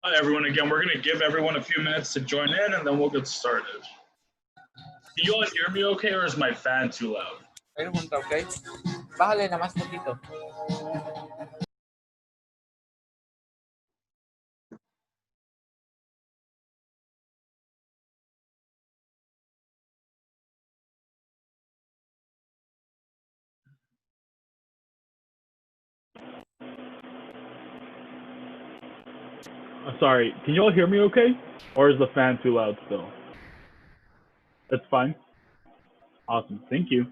Hi, everyone. Again, we're going to give everyone a few minutes to join in, and then we'll get started. Can you all hear me okay, or is my fan too loud? Pregunta, ¿ok? Bájale nada más poquito. Sorry, can you all hear me okay? Or is the fan too loud still? It's fine? Awesome, thank you.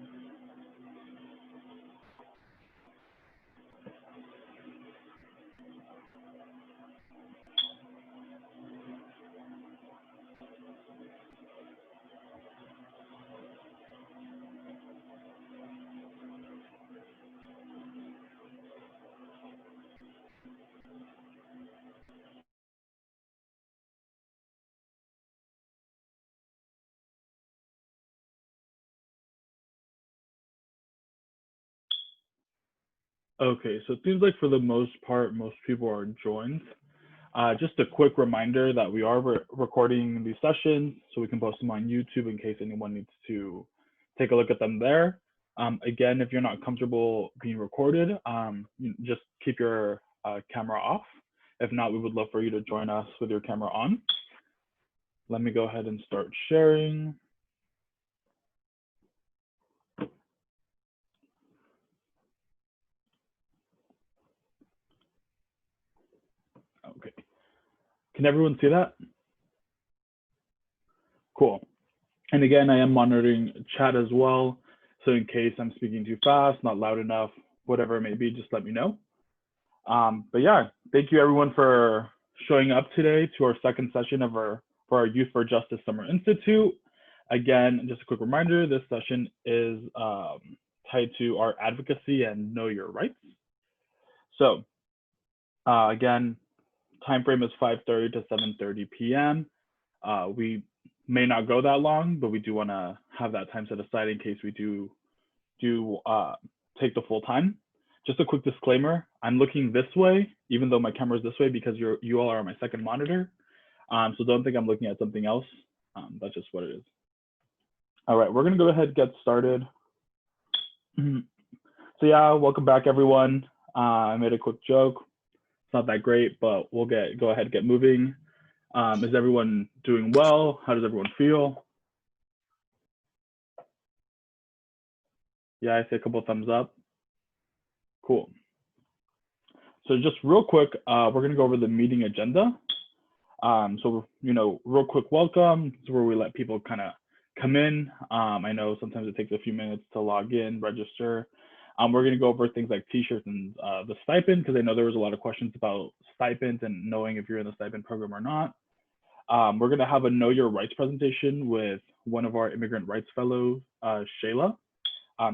Okay, so it seems like for the most part, most people are joined. Just a quick reminder that we are recording these sessions so we can post them on YouTube in case anyone needs to take a look at them there. Again, if you're not comfortable being recorded, just keep your camera off. If not, we would love for you to join us with your camera on. Let me go ahead and start sharing. Okay. Can everyone see that? Cool. And again, I am monitoring chat as well. So in case I'm speaking too fast, not loud enough, whatever it may be, just let me know. But yeah, thank you everyone for showing up today to our second session of for our Youth for Justice Summer Institute. Again, just a quick reminder, this session is tied to our advocacy and know your rights. So again, time frame is 5:30 to 7:30 p.m. We may not go that long, but we do want to have that time set aside in case we do take the full time. Just a quick disclaimer, I'm looking this way, even though my camera is this way, because you all are on my second monitor. So don't think I'm looking at something else. That's just what it is. All right, we're gonna go ahead and get started. So yeah, welcome back everyone. I made a quick joke. It's not that great, but we'll go ahead and get moving. Is everyone doing well? How does everyone feel? Yeah, I see a couple of thumbs up. Cool. So just real quick, we're gonna go over the meeting agenda. So, real quick welcome. This is where we let people kind of come in. I know sometimes it takes a few minutes to log in, register. We're gonna go over things like t-shirts and the stipend, because I know there was a lot of questions about stipends and knowing if you're in the stipend program or not. We're gonna have a Know Your Rights presentation with one of our immigrant rights fellows, Shayla.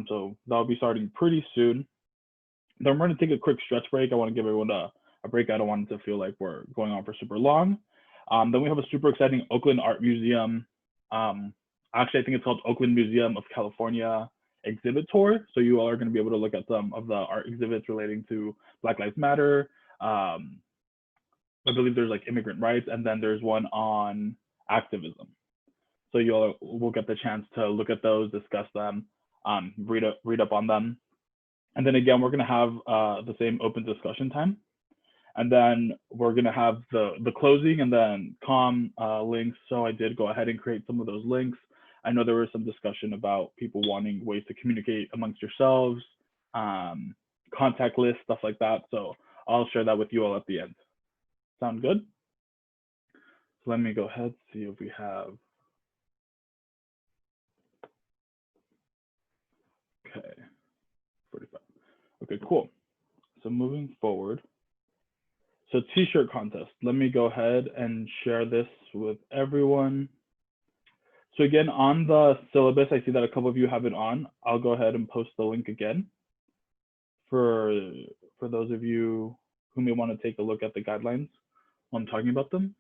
So that'll be starting pretty soon. Then we're gonna take a quick stretch break. I wanna give everyone a break. I don't want it to feel like we're going on for super long. Then we have a super exciting Oakland Art Museum. Actually, I think it's called Oakland Museum of California exhibit tour. So you all are gonna be able to look at some of the art exhibits relating to Black Lives Matter. I believe there's like immigrant rights, and then there's one on activism. So you all will get the chance to look at those, discuss them, read up on them. And then again, we're gonna have the same open discussion time. And then we're gonna have the closing and then links. So I did go ahead and create some of those links. I know there was some discussion about people wanting ways to communicate amongst yourselves, contact lists, stuff like that. So I'll share that with you all at the end. Sound good? So let me go ahead and see if we have. Okay, 45. Okay, cool. So moving forward. So t-shirt contest. Let me go ahead and share this with everyone. So again, on the syllabus, I see that a couple of you have it on. I'll go ahead and post the link again for those of you who may want to take a look at the guidelines when I'm talking about them.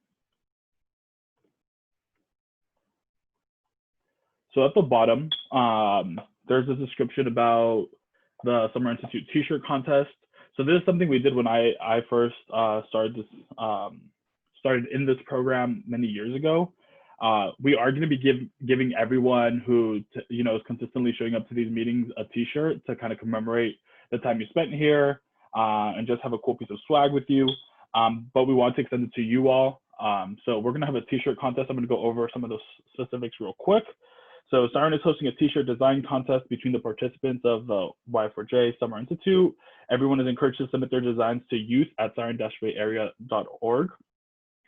So at the bottom, there's a description about the Summer Institute t-shirt contest. So this is something we did when I first started started in this program many years ago. We are going to be giving everyone who is consistently showing up to these meetings a T-shirt to kind of commemorate the time you spent here and just have a cool piece of swag with you. But we want to extend it to you all. So we're going to have a T-shirt contest. I'm going to go over some of those specifics real quick. So Siren is hosting a T-shirt design contest between the participants of the Y4J Summer Institute. Everyone is encouraged to submit their designs to youth@siren-bayarea.org.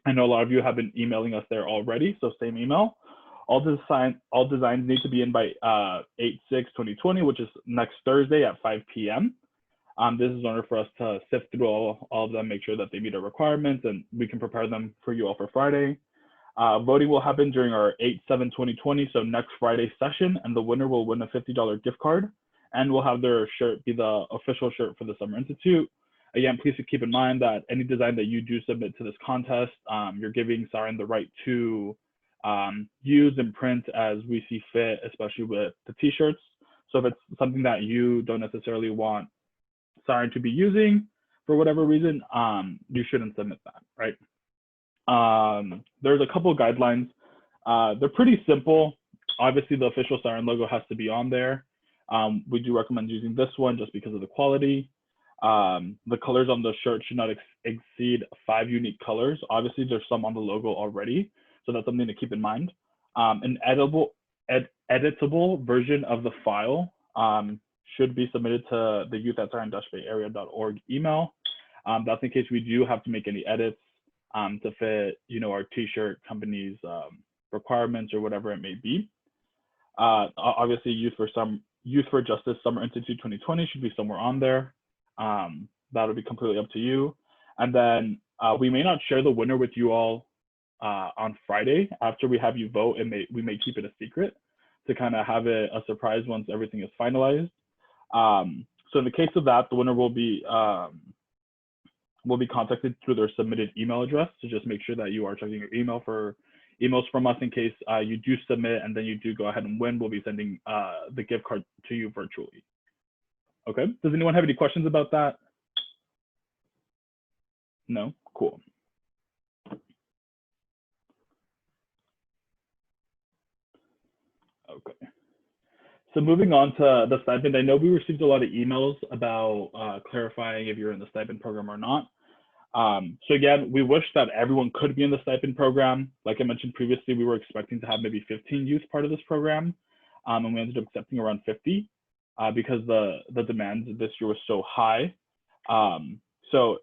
I know a lot of you have been emailing us there already, so same email. All designs need to be in by 8/6/2020, which is next Thursday at 5 p.m. This is in order for us to sift through all of them, make sure that they meet our requirements, and we can prepare them for you all for Friday. Voting will happen during our 8/7/2020, so next Friday session, and the winner will win a $50 gift card, and we'll have their shirt be the official shirt for the Summer Institute. Again, please keep in mind that any design that you do submit to this contest, you're giving Siren the right to use and print as we see fit, especially with the T-shirts. So if it's something that you don't necessarily want Siren to be using for whatever reason, you shouldn't submit that, right? There's a couple of guidelines. They're pretty simple. Obviously, the official Siren logo has to be on there. We do recommend using this one just because of the quality. The colors on the shirt should not exceed 5 unique colors. Obviously, there's some on the logo already, so that's something to keep in mind. An editable version of the file should be submitted to the youth@siren-bayarea.org email. That's in case we do have to make any edits to fit, our T-shirt company's requirements or whatever it may be. Obviously, Youth for Justice Summer Institute 2020 should be somewhere on there. That'll be completely up to you. And then we may not share the winner with you all on Friday after we have you vote. We may keep it a secret to kind of have it a surprise once everything is finalized. So in the case of that, the winner will be contacted through their submitted email address. So just make sure that you are checking your email for emails from us in case you do submit and then you do go ahead and win. We'll be sending the gift card to you virtually. Okay, does anyone have any questions about that? No? Cool. Okay. So moving on to the stipend, I know we received a lot of emails about clarifying if you're in the stipend program or not. So again, we wish that everyone could be in the stipend program. Like I mentioned previously, we were expecting to have maybe 15 youth part of this program, and we ended up accepting around 50 because the demand this year was so high. So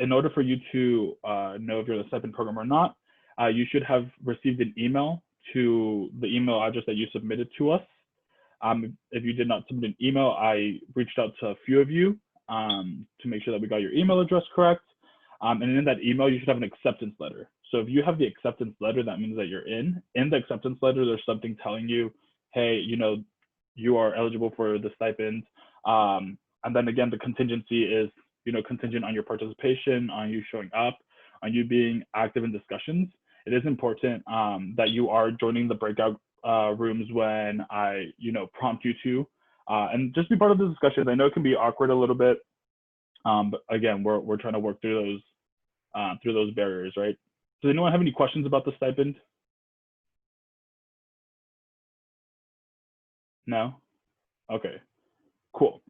in order for you to know if you're in the stipend program or not, you should have received an email to the email address that you submitted to us. If you did not submit an email, I reached out to a few of you to make sure that we got your email address correct. And in that email, you should have an acceptance letter. So if you have the acceptance letter, that means that you're in. In the acceptance letter, there's something telling you, hey, you are eligible for the stipend. And then again, the contingency is, contingent on your participation, on you showing up, on you being active in discussions. It is important that you are joining the breakout rooms when I, prompt you to, and just be part of the discussions. I know it can be awkward a little bit, but again, we're trying to work through those barriers, right? Does anyone have any questions about the stipend? No? Okay, cool.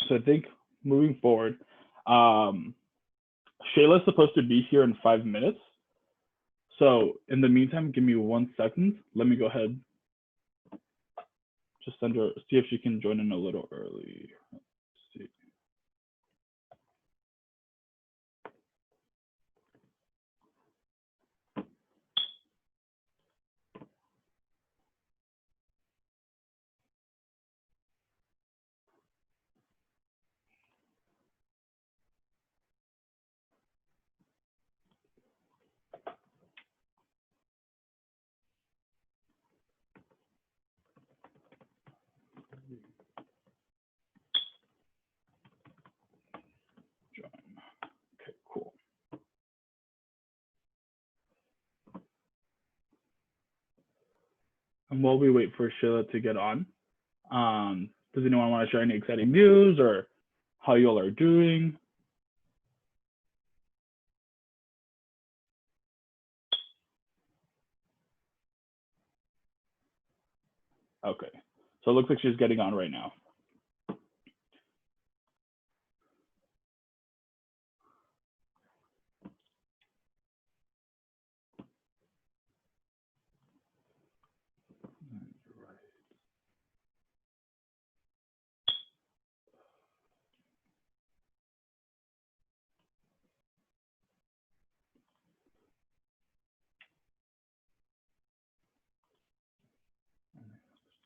So I think moving forward, Shayla's supposed to be here in 5 minutes. So in the meantime, give me 1 second. Let me go ahead, just send her, see if she can join in a little early. Let's see. Okay, cool. And while we wait for Shayla to get on, does anyone want to share any exciting news or how you all are doing? Okay. So it looks like she's getting on right now.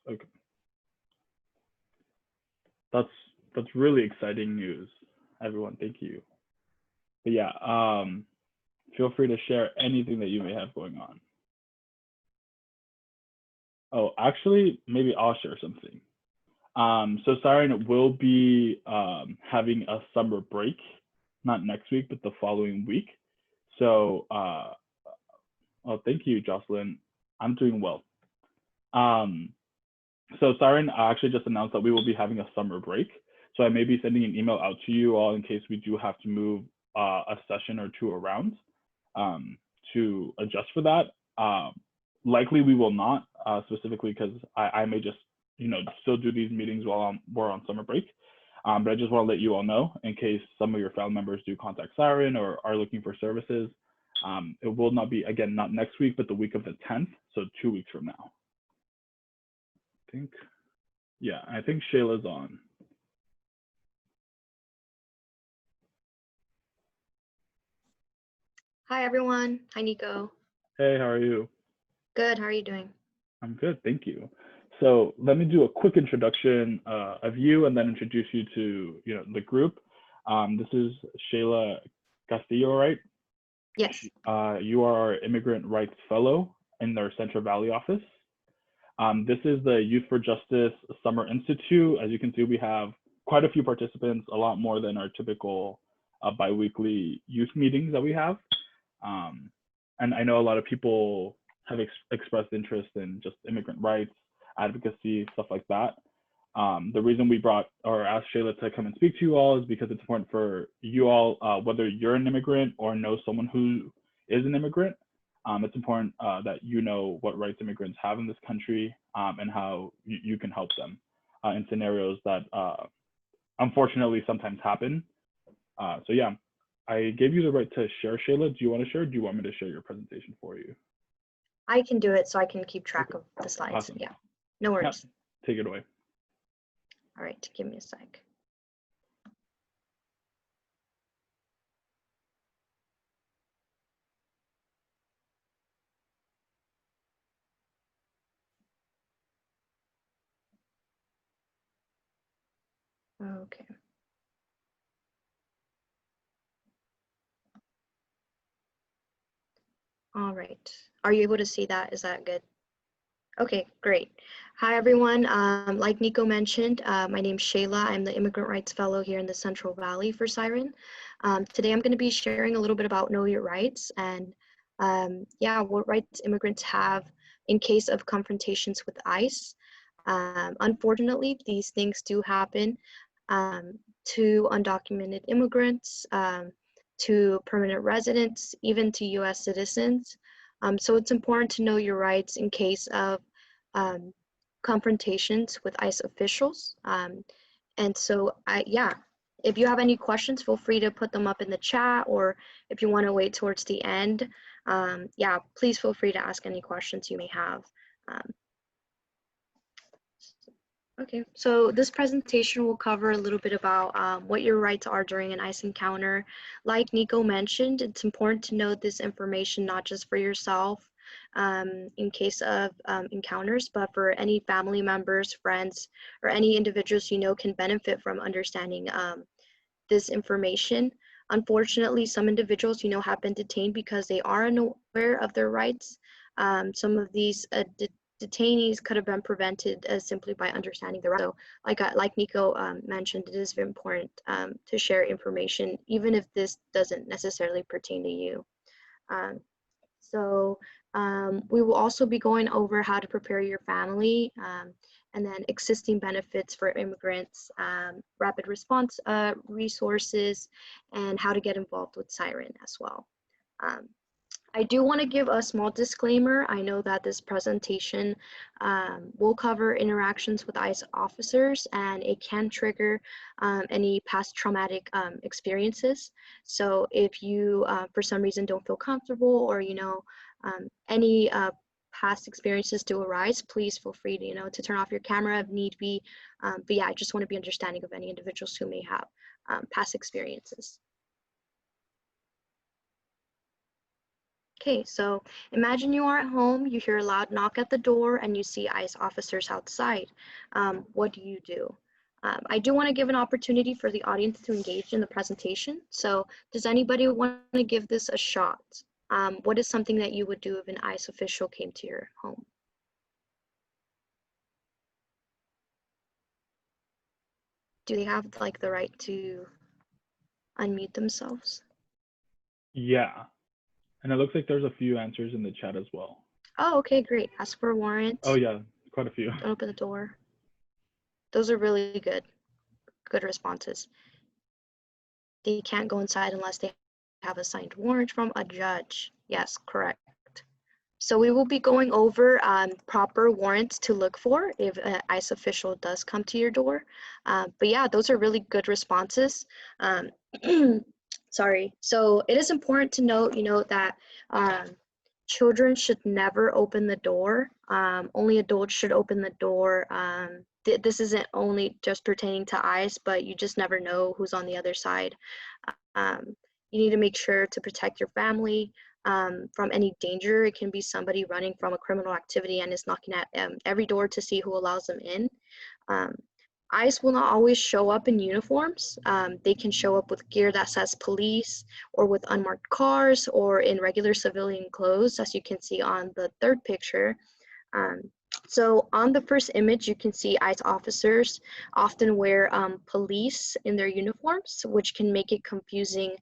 Okay. That's really exciting news, everyone. Thank you. But yeah, feel free to share anything that you may have going on. Oh, actually, maybe I'll share something. So Siren will be having a summer break, not next week, but the following week. So, oh, thank you, Jocelyn. I'm doing well. So Siren actually just announced that we will be having a summer break. So I may be sending an email out to you all in case we do have to move a session or two around to adjust for that. Likely we will not, specifically because I may just, still do these meetings while we're on summer break. But I just want to let you all know in case some of your family members do contact Siren or are looking for services. It will not be, again, not next week, but the week of the 10th, so 2 weeks from now. I think Shayla's on. Hi, everyone. Hi, Nico. Hey, how are you? Good. How are you doing? I'm good, thank you. So let me do a quick introduction of you and then introduce you to the group. This is Shayla Castillo, right? Yes. You are our Immigrant Rights Fellow in their Central Valley office. This is the Youth for Justice Summer Institute. As you can see, we have quite a few participants, a lot more than our typical biweekly youth meetings that we have. And I know a lot of people have expressed interest in just immigrant rights, advocacy, stuff like that. The reason we brought or asked Shayla to come and speak to you all is because it's important for you all, whether you're an immigrant or know someone who is an immigrant, it's important that you know what rights immigrants have in this country and how you can help them in scenarios that unfortunately sometimes happen. So yeah, I gave you the right to share, Shayla. Do you want to share? Or do you want me to share your presentation for you? I can do it so I can keep track of the slides. Awesome. Yeah, no worries. Yeah. Take it away. All right, give me a sec. Okay. All right. Are you able to see that? Is that good? Okay, great. Hi, everyone. Like Nico mentioned, my name's Shayla. I'm the Immigrant Rights Fellow here in the Central Valley for Siren. Today, I'm going to be sharing a little bit about Know Your Rights and what rights immigrants have in case of confrontations with ICE. Unfortunately, these things do happen to undocumented immigrants, to permanent residents, even to US citizens. So it's important to know your rights in case of confrontations with ICE officials. And so, if you have any questions, feel free to put them up in the chat, or if you want to wait towards the end, please feel free to ask any questions you may have. Okay, so this presentation will cover a little bit about what your rights are during an ICE encounter. Like Nico mentioned, it's important to know this information not just for yourself in case of encounters, but for any family members, friends, or any individuals you know can benefit from understanding this information. Unfortunately, some individuals have been detained because they are unaware of their rights. Some of these detainees could have been prevented simply by understanding the rights. So like Nico mentioned, it is very important to share information, even if this doesn't necessarily pertain to you. We will also be going over how to prepare your family and then existing benefits for immigrants, rapid response resources, and how to get involved with Siren as well. I do want to give a small disclaimer. I know that this presentation will cover interactions with ICE officers, and it can trigger any past traumatic experiences. So if you, for some reason, don't feel comfortable, or any past experiences do arise, please feel free to to turn off your camera if need be. But yeah, I just want to be understanding of any individuals who may have past experiences. Okay, so imagine you are at home, you hear a loud knock at the door, and you see ICE officers outside. What do you do? I do want to give an opportunity for the audience to engage in the presentation. So does anybody want to give this a shot? What is something that you would do if an ICE official came to your home? Do they have like the right to unmute themselves? Yeah. And it looks like there's a few answers in the chat as well. Oh, okay, great. Ask for a warrant. Oh yeah, quite a few. Don't open the door. Those are really good responses. They can't go inside unless they have a signed warrant from a judge. Yes, correct. So we will be going over proper warrants to look for if an ICE official does come to your door. But yeah, those are really good responses. Sorry. So it is important to note, that children should never open the door. Only adults should open the door. This isn't only just pertaining to ICE, but you just never know who's on the other side. You need to make sure to protect your family from any danger. It can be somebody running from a criminal activity and is knocking at every door to see who allows them in. ICE will not always show up in uniforms. They can show up with gear that says police, or with unmarked cars, or in regular civilian clothes, as you can see on the third picture. So on the first image, you can see ICE officers often wear police in their uniforms, which can make it confusing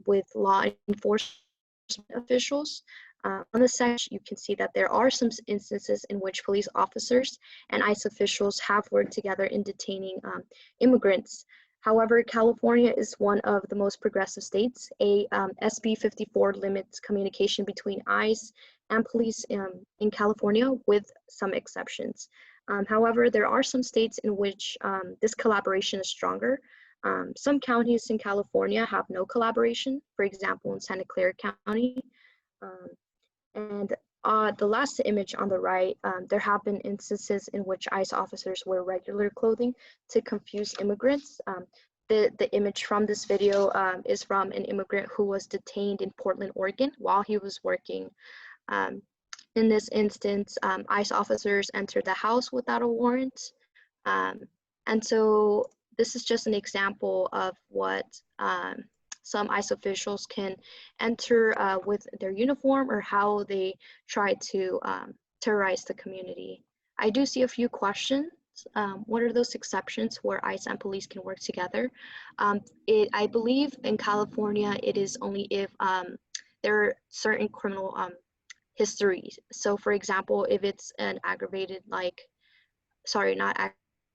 with law enforcement officials. On the section, you can see that there are some instances in which police officers and ICE officials have worked together in detaining immigrants. However, California is one of the most progressive states. SB 54 limits communication between ICE and police in California, with some exceptions. However, there are some states in which this collaboration is stronger. Some counties in California have no collaboration, for example, in Santa Clara County. And the last image on the right, there have been instances in which ICE officers wear regular clothing to confuse immigrants. The image from this video is from an immigrant who was detained in Portland, Oregon, while he was working. In this instance, ICE officers entered the house without a warrant. And so this is just an example of what some ICE officials can enter with their uniform, or how they try to terrorize the community. I do see a few questions. What are those exceptions where ICE and police can work together? I believe in California, it is only if there are certain criminal histories. So for example, if it's an aggravated, not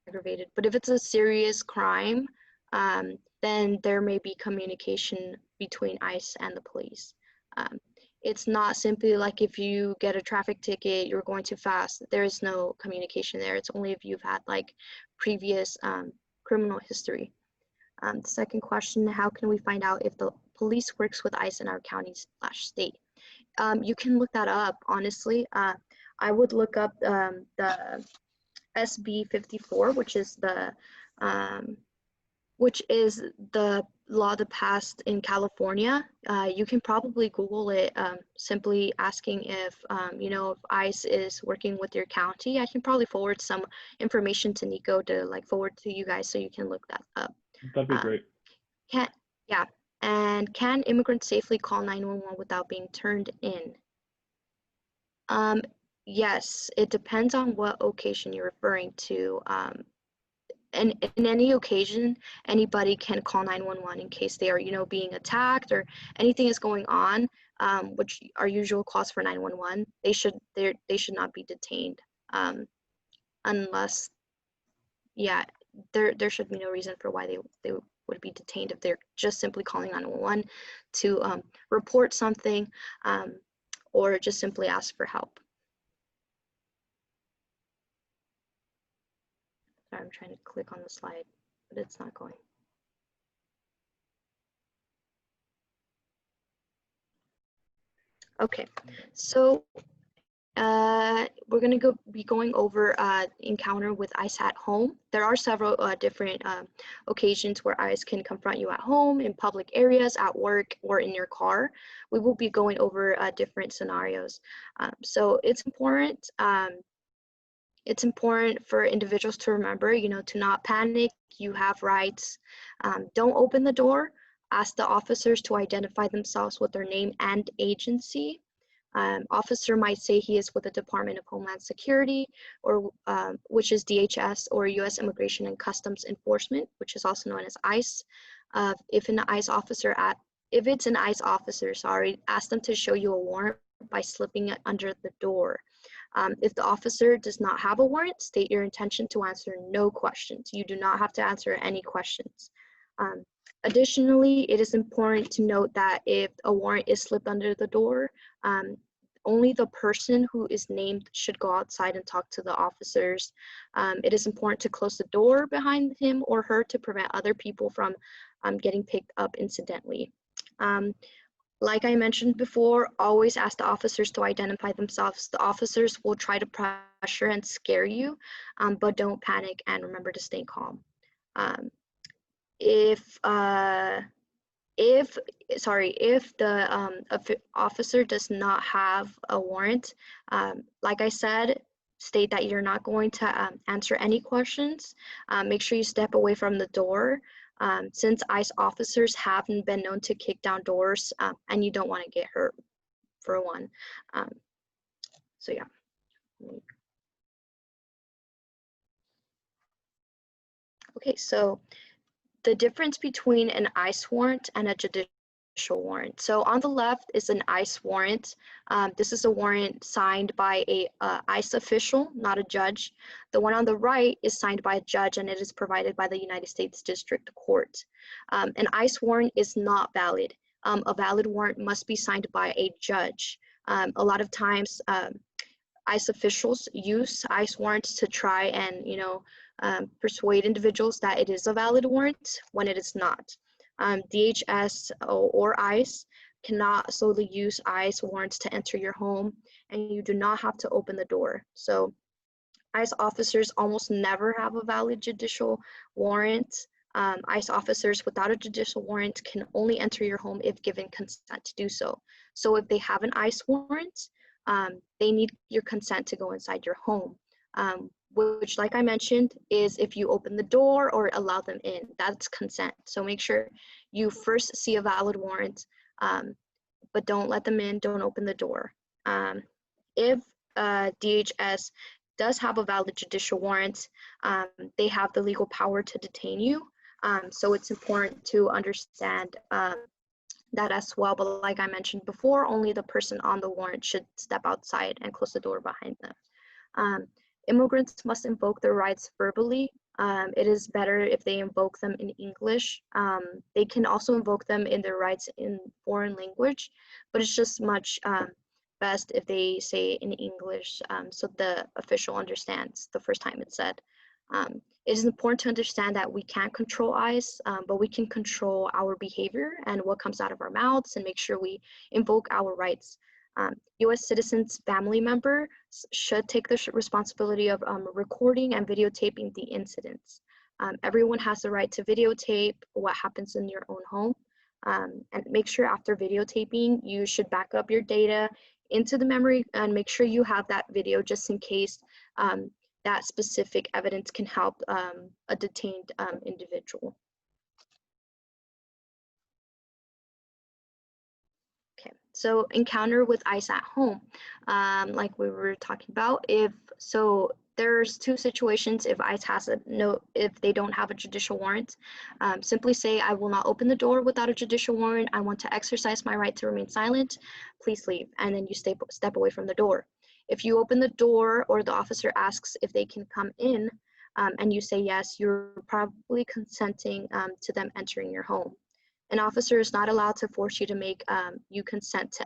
aggravated, but if it's a serious crime, then there may be communication between ICE and the police. It's not simply like if you get a traffic ticket, you're going too fast. There is no communication there. It's only if you've had previous criminal history. The second question, how can we find out if the police works with ICE in our county/state? You can look that up, honestly. I would look up the SB 54, which is the law that passed in California. You can probably Google it, simply asking if if ICE is working with your county. I can probably forward some information to Nico to forward to you guys, so you can look that up. That'd be great. And can immigrants safely call 911 without being turned in? Yes, it depends on what occasion you're referring to. And in any occasion, anybody can call 911 in case they are, being attacked or anything is going on, which are usual calls for 911. They should not be detained, unless, there should be no reason for why they would be detained if they're just simply calling 911 to report something or just simply ask for help. Sorry, I'm trying to click on the slide, but it's not going. Okay, so we're going to be going over encounter with ICE at home. There are several different occasions where ICE can confront you at home, in public areas, at work, or in your car. We will be going over different scenarios. So it's important for individuals to remember, to not panic. You have rights. Don't open the door. Ask the officers to identify themselves with their name and agency. Officer might say he is with the Department of Homeland Security, or which is DHS, or U.S. Immigration and Customs Enforcement, which is also known as ICE. If it's an ICE officer, ask them to show you a warrant by slipping it under the door. If the officer does not have a warrant, state your intention to answer no questions. You do not have to answer any questions. Additionally, it is important to note that if a warrant is slipped under the door, only the person who is named should go outside and talk to the officers. It is important to close the door behind him or her to prevent other people from getting picked up incidentally. Like I mentioned before, always ask the officers to identify themselves. The officers will try to pressure and scare you, but don't panic and remember to stay calm. If the officer does not have a warrant, like I said, state that you're not going to answer any questions. Make sure you step away from the door, since ICE officers haven't been known to kick down doors, and you don't want to get hurt, for one. So yeah. Okay, so the difference between an ICE warrant and a judicial warrant. So on the left is an ICE warrant. This is a warrant signed by a ICE official, not a judge. The one on the right is signed by a judge, and it is provided by the United States District Court. An ICE warrant is not valid. A valid warrant must be signed by a judge. A lot of times, ICE officials use ICE warrants to try and, persuade individuals that it is a valid warrant when it is not. DHS or ICE cannot solely use ICE warrants to enter your home, and you do not have to open the door. So ICE officers almost never have a valid judicial warrant. ICE officers without a judicial warrant can only enter your home if given consent to do so. So if they have an ICE warrant, they need your consent to go inside your home, which, like I mentioned, is if you open the door or allow them in. That's consent. So make sure you first see a valid warrant, but don't let them in, don't open the door. If DHS does have a valid judicial warrant, they have the legal power to detain you. So it's important to understand that as well. But like I mentioned before, only the person on the warrant should step outside and close the door behind them. Immigrants must invoke their rights verbally. It is better if they invoke them in English. They can also invoke them in their rights in foreign language, but it's just much best if they say in English, so the official understands the first time it's said. It is important to understand that we can't control ICE, but we can control our behavior and what comes out of our mouths, and make sure we invoke our rights. U.S. citizens' family members should take the responsibility of recording and videotaping the incidents. Everyone has the right to videotape what happens in your own home. And make sure after videotaping, you should back up your data into the memory and make sure you have that video just in case that specific evidence can help a detained individual. Okay, so encounter with ICE at home, like we were talking about. There's two situations if ICE has if they don't have a judicial warrant. Simply say, I will not open the door without a judicial warrant. I want to exercise my right to remain silent. Please leave. And then you step away from the door. If you open the door or the officer asks if they can come in, and you say yes, you're probably consenting to them entering your home. An officer is not allowed to force you to make you consent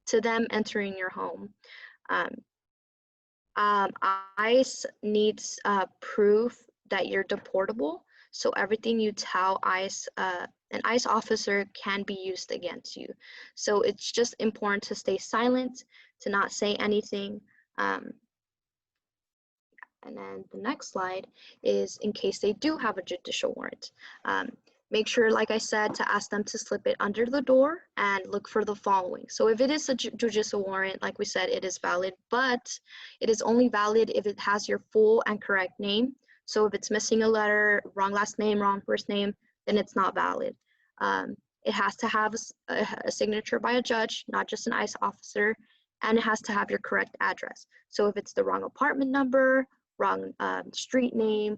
to them entering your home. ICE needs proof that you're deportable, so everything you tell ICE, an ICE officer can be used against you. So it's just important to stay silent, to not say anything. And then the next slide is in case they do have a judicial warrant. Make sure, like I said, to ask them to slip it under the door and look for the following. So if it is a judicial warrant, like we said, it is valid, but it is only valid if it has your full and correct name. So if it's missing a letter, wrong last name, wrong first name, then it's not valid. It has to have a signature by a judge, not just an ICE officer, and it has to have your correct address. So if it's the wrong apartment number, wrong street name,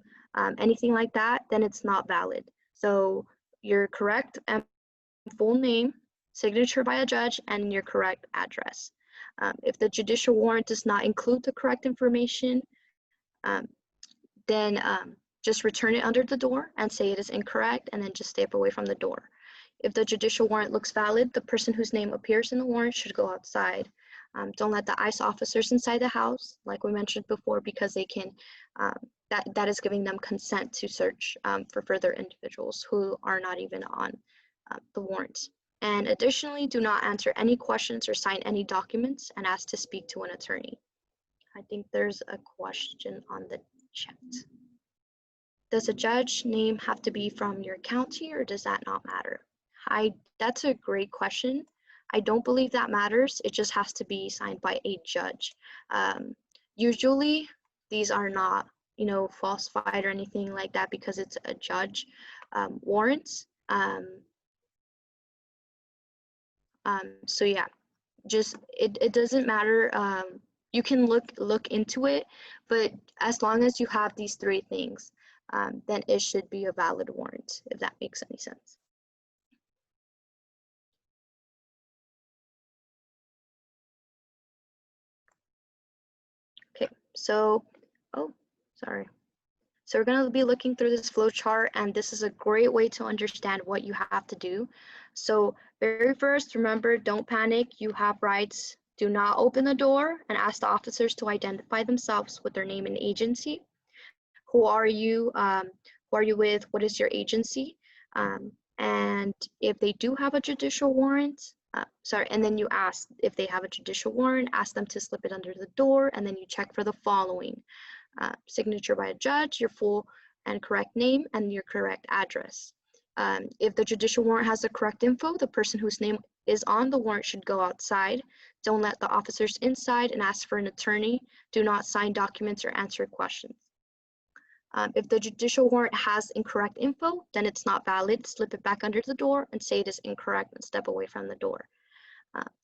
anything like that, then it's not valid. So your correct and full name, signature by a judge, and your correct address. If the judicial warrant does not include the correct information, then just return it under the door and say it is incorrect, and then just step away from the door. If the judicial warrant looks valid, the person whose name appears in the warrant should go outside. Don't let the ICE officers inside the house, like we mentioned before, because they can, that is giving them consent to search for further individuals who are not even on the warrant. And additionally, do not answer any questions or sign any documents and ask to speak to an attorney. I think there's a question on the chat. Does a judge name have to be from your county, or does that not matter? That's a great question. I don't believe that matters. It just has to be signed by a judge. Usually, these are not, falsified or anything like that because it's a judge warrants. So yeah, just it doesn't matter. You can look into it, but as long as you have these three things, then it should be a valid warrant, if that makes any sense. Okay, so, sorry. So we're going to be looking through this flow chart, and this is a great way to understand what you have to do. So very first, remember, don't panic. You have rights. Do not open the door and ask the officers to identify themselves with their name and agency. Who are you? Who are you with? What is your agency? And if they do have a judicial warrant, and then you ask if they have a judicial warrant, ask them to slip it under the door, and then you check for the following. Signature by a judge, your full and correct name, and your correct address. If the judicial warrant has the correct info, the person whose name is on the warrant should go outside. Don't let the officers inside and ask for an attorney. Do not sign documents or answer questions. If the judicial warrant has incorrect info, then it's not valid. Slip it back under the door and say it is incorrect and step away from the door.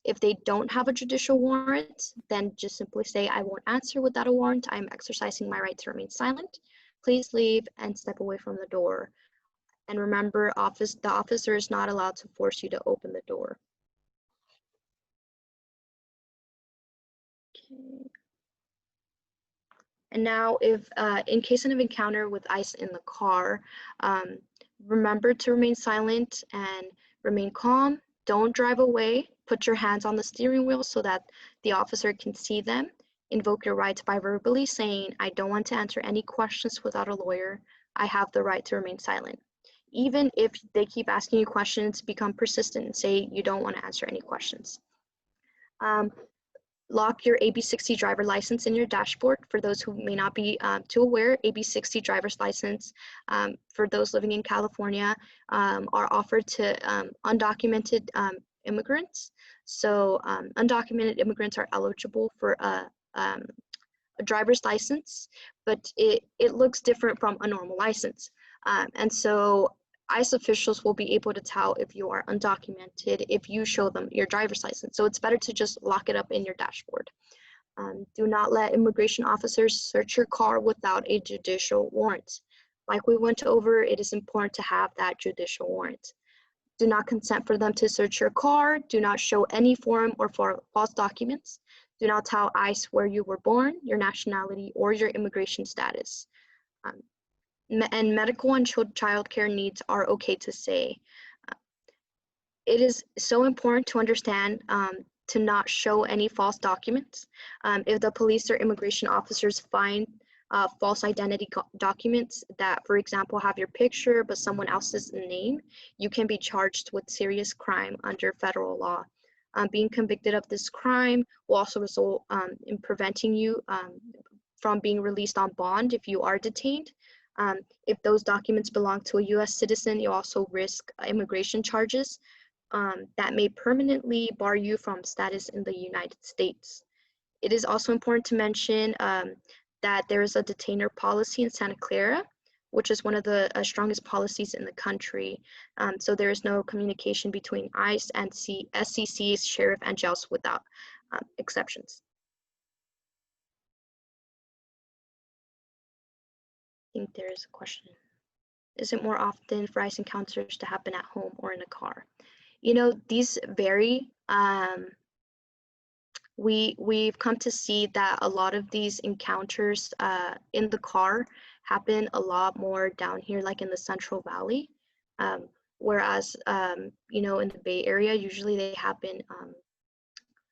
If they don't have a judicial warrant, then just simply say, I won't answer without a warrant. I'm exercising my right to remain silent. Please leave and step away from the door. And remember, the officer is not allowed to force you to open the door. Okay. And now, if in case of an encounter with ICE in the car, remember to remain silent and remain calm. Don't drive away. Put your hands on the steering wheel so that the officer can see them. Invoke your rights by verbally saying, I don't want to answer any questions without a lawyer. I have the right to remain silent. Even if they keep asking you questions, become persistent and say you don't want to answer any questions. Lock your AB60 driver license in your dashboard. For those who may not be too aware, AB60 driver's license for those living in California are offered to undocumented immigrants. So undocumented immigrants are eligible for a driver's license, but it looks different from a normal license. And so ICE officials will be able to tell if you are undocumented if you show them your driver's license. So it's better to just lock it up in your dashboard. Do not let immigration officers search your car without a judicial warrant. Like we went over, it is important to have that judicial warrant. Do not consent for them to search your car. Do not show any foreign or false documents. Do not tell ICE where you were born, your nationality, or your immigration status. and medical and child care needs are okay to say. It is so important to understand to not show any false documents. If the police or immigration officers find false identity documents that, for example, have your picture but someone else's name, you can be charged with serious crime under federal law. Being convicted of this crime will also result in preventing you from being released on bond if you are detained. If those documents belong to a U.S. citizen, you also risk immigration charges that may permanently bar you from status in the United States. It is also important to mention that there is a detainer policy in Santa Clara, which is one of the strongest policies in the country. So there is no communication between ICE and SCC's sheriff and jails without exceptions. I think there is a question. Is it more often for ICE encounters to happen at home or in a car? You know, these vary. We've come to see that a lot of these encounters in the car happen a lot more down here, like in the Central Valley, whereas you know, in the Bay Area, usually they happen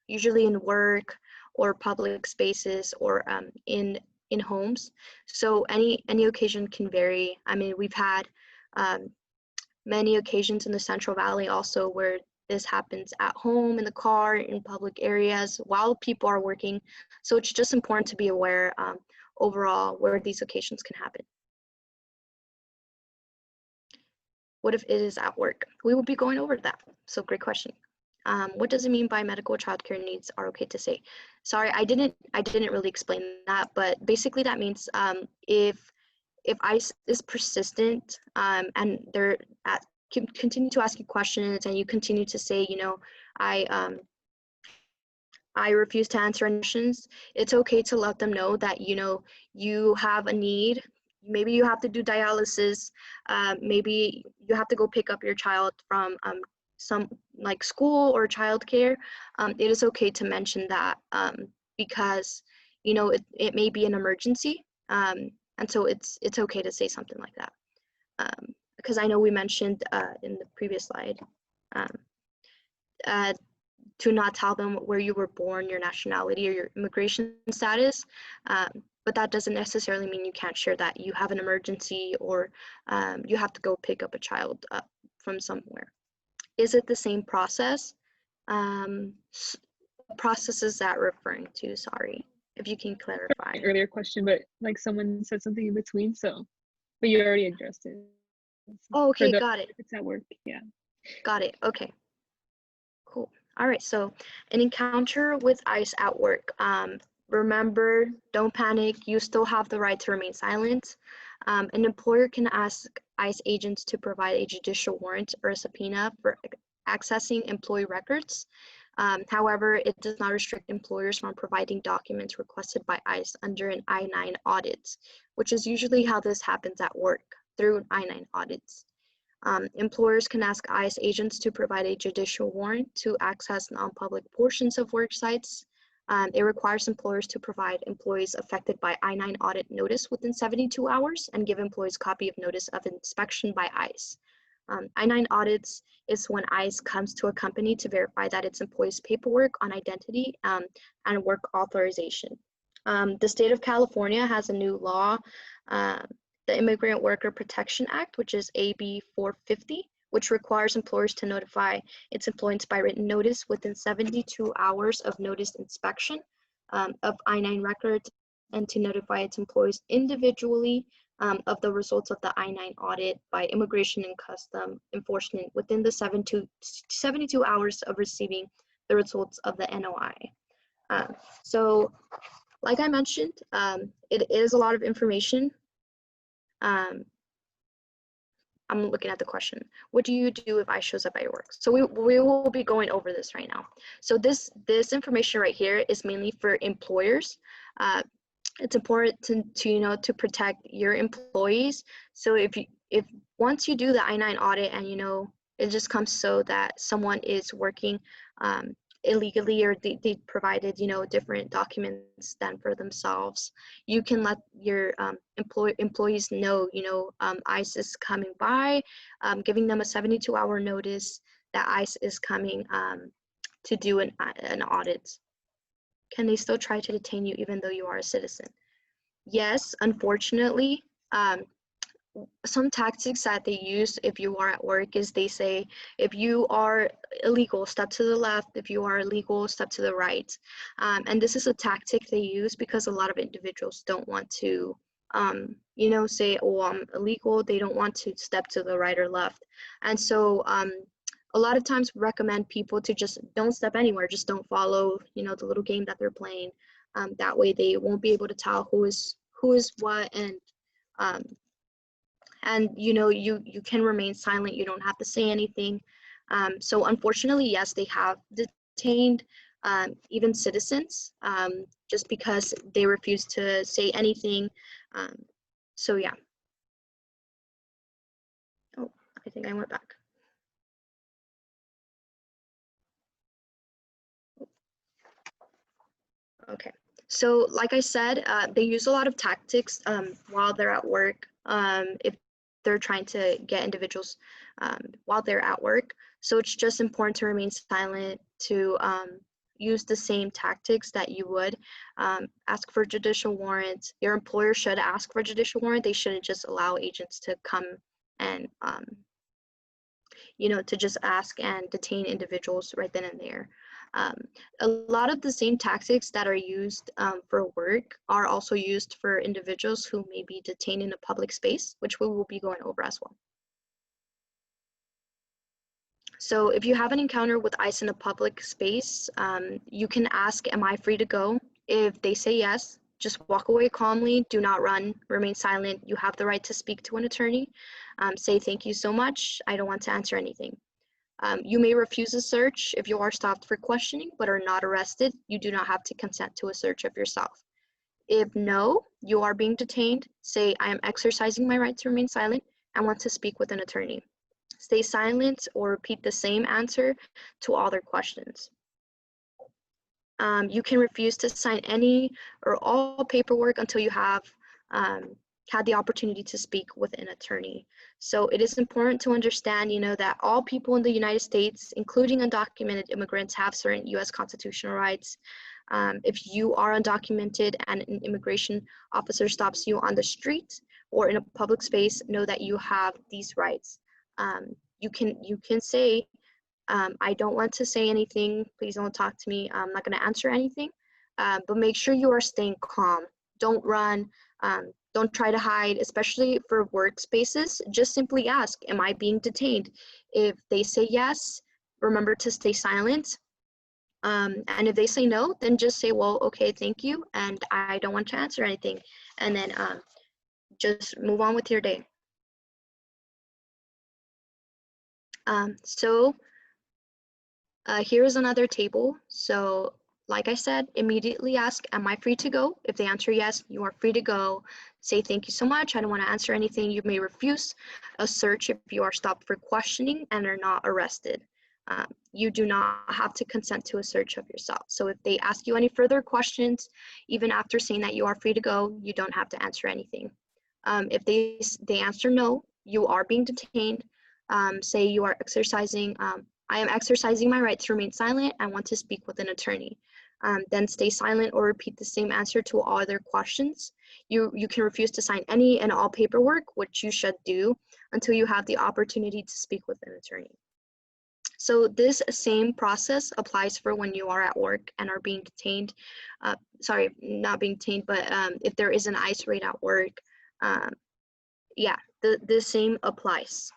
usually in work or public spaces or in homes. So any occasion can vary. I mean, we've had many occasions in the Central Valley also where this happens at home, in the car, in public areas while people are working. So it's just important to be aware overall where these occasions can happen. What if it is at work? We will be going over that. So great question. What does it mean by medical childcare needs are okay to say? Sorry, I didn't really explain that, but basically that means if ICE is persistent and they're continue to ask you questions and you continue to say, you know, I refuse to answer any questions, it's okay to let them know that, you know, you have a need. Maybe you have to do dialysis. Maybe you have to go pick up your child from some like school or childcare. It is okay to mention that because, you know, it may be an emergency. And so it's okay to say something like that. Because I know we mentioned in the previous slide to not tell them where you were born, your nationality, or your immigration status. But that doesn't necessarily mean you can't share that you have an emergency or you have to go pick up a child from somewhere. Is it the same process? Process is that referring to? Sorry, if you can clarify. Earlier question, but like someone said something in between, so, but you already addressed it. Oh, okay, got it. If it's at work, yeah. Got it, okay. Cool. All right, so an encounter with ICE at work. Remember, don't panic. You still have the right to remain silent. An employer can ask ICE agents to provide a judicial warrant or a subpoena for accessing employee records. However, it does not restrict employers from providing documents requested by ICE under an I-9 audit, which is usually how this happens at work, through I-9 audits. Employers can ask ICE agents to provide a judicial warrant to access non-public portions of work sites. It requires employers to provide employees affected by I-9 audit notice within 72 hours and give employees a copy of notice of inspection by ICE. I-9 audits is when ICE comes to a company to verify that its employees' paperwork on identity and work authorization. The state of California has a new law, the Immigrant Worker Protection Act, which is AB 450, which requires employers to notify its employees by written notice within 72 hours of notice inspection of I-9 records and to notify its employees individually of the results of the I-9 audit by Immigration and Customs Enforcement within the 72 hours of receiving the results of the NOI. So, like I mentioned, it is a lot of information. I'm looking at the question. What do you do if ICE shows up at your work? So we will be going over this right now. So this information right here is mainly for employers. It's important to protect your employees. So if once you do the I-9 audit and it just comes so that someone is working illegally, or they provided, you know, different documents than for themselves, you can let your employees know, you know, ICE is coming by, giving them a 72-hour notice that ICE is coming to do an audit. Can they still try to detain you even though you are a citizen? Yes, unfortunately. Some tactics that they use if you are at work is they say, if you are illegal, step to the left. If you are illegal, step to the right. And this is a tactic they use because a lot of individuals don't want to, you know, say, oh, I'm illegal. They don't want to step to the right or left. And so a lot of times we recommend people to just don't step anywhere. Just don't follow, you know, the little game that they're playing. That way they won't be able to tell who is what, and you know, you can remain silent. You don't have to say anything. So unfortunately, yes, they have detained even citizens just because they refuse to say anything. So yeah. Oh, I think I went back. Okay, so like I said, they use a lot of tactics while they're at work. If they're trying to get individuals while they're at work. So it's just important to remain silent, to use the same tactics that you would ask for judicial warrants. Your employer should ask for a judicial warrant. They shouldn't just allow agents to come and, you know, to just ask and detain individuals right then and there. A lot of the same tactics that are used for work are also used for individuals who may be detained in a public space, which we will be going over as well. So if you have an encounter with ICE in a public space, you can ask, am I free to go? If they say yes, just walk away calmly, do not run, remain silent. You have the right to speak to an attorney. Say, thank you so much, I don't want to answer anything. You may refuse a search if you are stopped for questioning but are not arrested. You do not have to consent to a search of yourself. If no, you are being detained, say, I am exercising my right to remain silent and want to speak with an attorney. Stay silent or repeat the same answer to all their questions. You can refuse to sign any or all paperwork until you have had the opportunity to speak with an attorney. So it is important to understand, you know, that all people in the United States, including undocumented immigrants, have certain U.S. constitutional rights. If you are undocumented and an immigration officer stops you on the street or in a public space, know that you have these rights. You can say, I don't want to say anything. Please don't talk to me. I'm not going to answer anything. But make sure you are staying calm. Don't run. Don't try to hide, especially for workspaces. Just simply ask, am I being detained? If they say yes, remember to stay silent. And if they say no, then just say, well, okay, thank you, and I don't want to answer anything. And then just move on with your day. Here is another table. So like I said, immediately ask, am I free to go? If they answer yes, you are free to go. Say, thank you so much, I don't want to answer anything. You may refuse a search if you are stopped for questioning and are not arrested. You do not have to consent to a search of yourself. So if they ask you any further questions, even after saying that you are free to go, you don't have to answer anything. If they answer no, you are being detained. Say you are exercising, I am exercising my right to remain silent. I want to speak with an attorney. Then stay silent or repeat the same answer to all other questions. You can refuse to sign any and all paperwork, which you should do until you have the opportunity to speak with an attorney. So this same process applies for when you are at work and are being detained. Sorry, not being detained, but if there is an ICE raid at work, yeah, the same applies.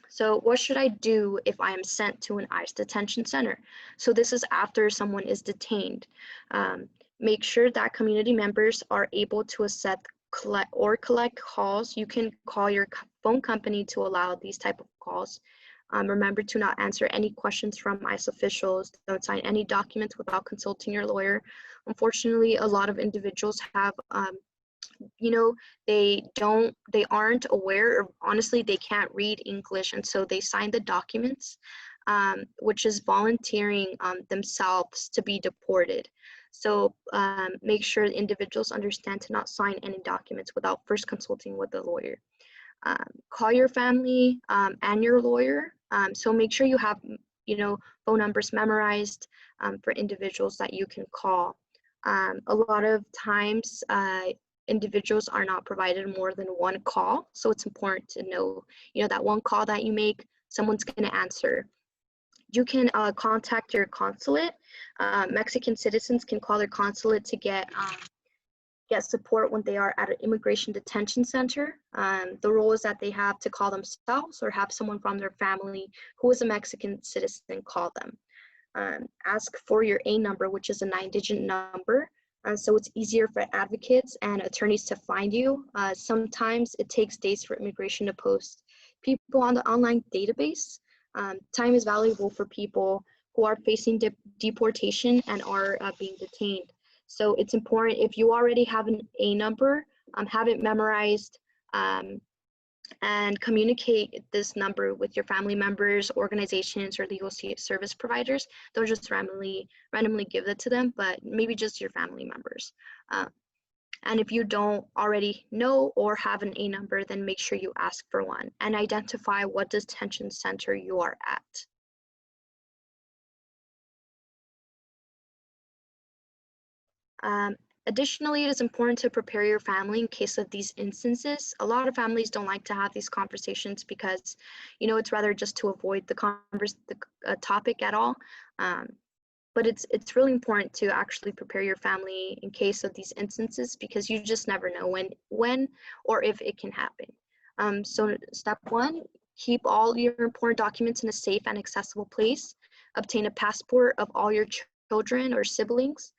So what should I do if I am sent to an ICE detention center? So this is after someone is detained. Make sure that community members are able to accept collect calls. You can call your phone company to allow these type of calls. Remember to not answer any questions from ICE officials. Don't sign any documents without consulting your lawyer. Unfortunately, a lot of individuals have you know, they aren't aware, or honestly, they can't read English, and so they sign the documents, which is volunteering themselves to be deported. So make sure individuals understand to not sign any documents without first consulting with a lawyer. Call your family and your lawyer. So make sure you have, you know, phone numbers memorized for individuals that you can call. A lot of times, individuals are not provided more than one call, so it's important to know, you know, that one call that you make, someone's going to answer. You can contact your consulate. Mexican citizens can call their consulate to get support when they are at an immigration detention center. The role is that they have to call themselves or have someone from their family who is a Mexican citizen call them. Ask for your A number, which is a 9-digit number. So it's easier for advocates and attorneys to find you. Sometimes it takes days for immigration to post people on the online database. Time is valuable for people who are facing deportation and are being detained. So it's important, if you already have an A number, have it memorized, and communicate this number with your family members, organizations, or legal service providers. Don't just randomly give it to them, but maybe just your family members. And if you don't already know or have an A number, then make sure you ask for one and identify what detention center you are at. Additionally, it is important to prepare your family in case of these instances. A lot of families don't like to have these conversations because, you know, it's rather just to avoid the topic at all. But it's really important to actually prepare your family in case of these instances, because you just never know when or if it can happen. So step 1, keep all your important documents in a safe and accessible place. Obtain a passport of all your children or siblings.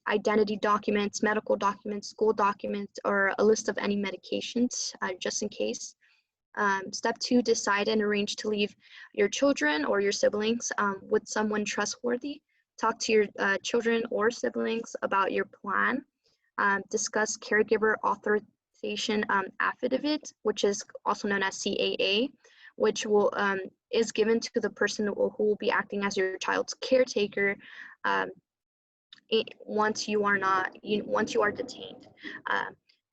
Identity documents, medical documents, school documents, or a list of any medications, just in case. Step 2, decide and arrange to leave your children or your siblings with someone trustworthy. Talk to your children or siblings about your plan. Discuss caregiver authorization affidavit, which is also known as CAA, which is given to the person who will be acting as your child's caretaker once you are detained.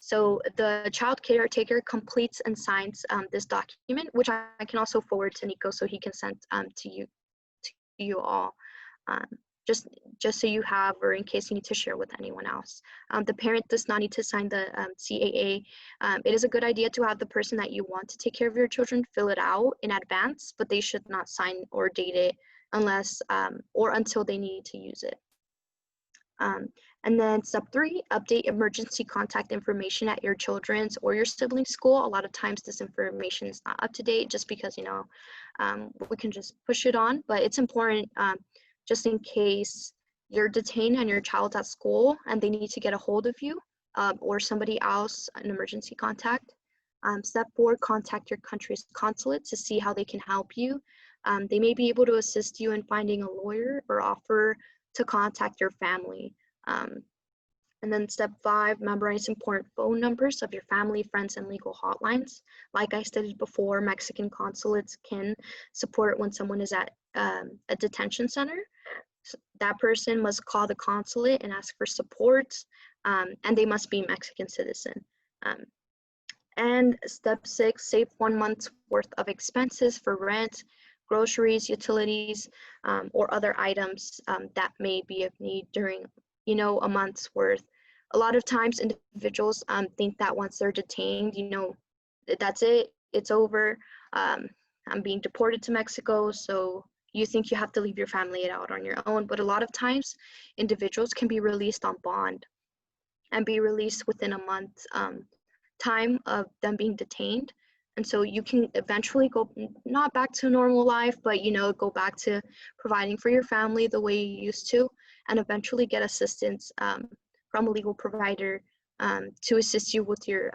So the child caretaker completes and signs this document, which I can also forward to Nico so he can send to you all, just so you have, or in case you need to share with anyone else. The parent does not need to sign the CAA. It is a good idea to have the person that you want to take care of your children fill it out in advance, but they should not sign or date it unless or until they need to use it. And then step 3, update emergency contact information at your children's or your sibling's school. A lot of times this information is not up to date just because, you know, we can just push it on, but it's important just in case you're detained and your child's at school and they need to get a hold of you or somebody else, an emergency contact. Step 4, contact your country's consulate to see how they can help you. They may be able to assist you in finding a lawyer or offer to contact your family. And then step 5, memorize important phone numbers of your family, friends, and legal hotlines. Like I stated before, Mexican consulates can support when someone is at a detention center. So that person must call the consulate and ask for support, and they must be Mexican citizen. And step 6, save 1 month's worth of expenses for rent, groceries, utilities, or other items that may be of need during, you know, a month's worth. A lot of times individuals think that once they're detained, you know, that's it, it's over. I'm being deported to Mexico, so you think you have to leave your family out on your own. But a lot of times individuals can be released on bond and be released within a month time of them being detained. And so you can eventually go, not back to normal life, but, you know, go back to providing for your family the way you used to, and eventually get assistance from a legal provider to assist you with your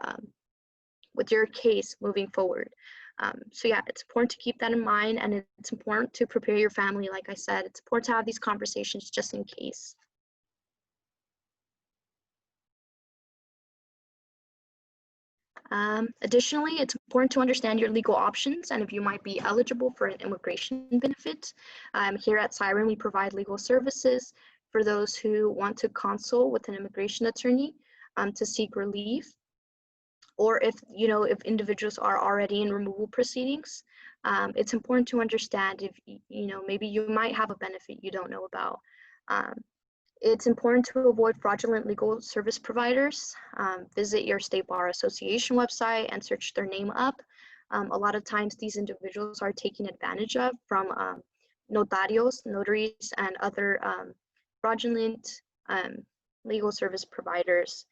case moving forward. So yeah, it's important to keep that in mind, and it's important to prepare your family. Like I said, it's important to have these conversations just in case. Additionally, it's important to understand your legal options and if you might be eligible for an immigration benefit. Here at Siren, we provide legal services for those who want to consult with an immigration attorney to seek relief, or if if individuals are already in removal proceedings. It's important to understand if maybe you might have a benefit you don't know about. It's important to avoid fraudulent legal service providers. Visit your State Bar Association website and search their name up. A lot of times these individuals are taken advantage of from notarios, notaries, and other fraudulent legal service providers.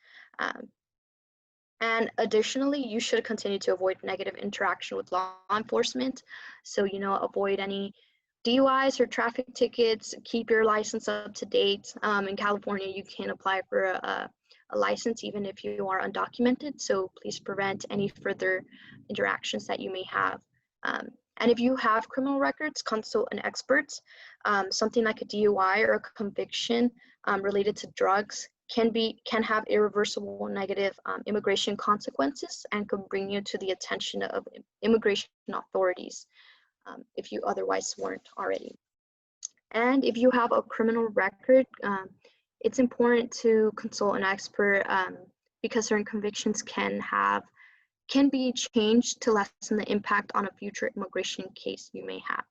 And additionally, you should continue to avoid negative interaction with law enforcement. So, avoid any DUIs or traffic tickets, keep your license up to date. In California, you can apply for a license even if you are undocumented. So please prevent any further interactions that you may have. And if you have criminal records, consult an expert. Something like a DUI or a conviction related to drugs can have irreversible negative immigration consequences and could bring you to the attention of immigration authorities if you otherwise weren't already. And if you have a criminal record, it's important to consult an expert because certain convictions can be changed to lessen the impact on a future immigration case you may have.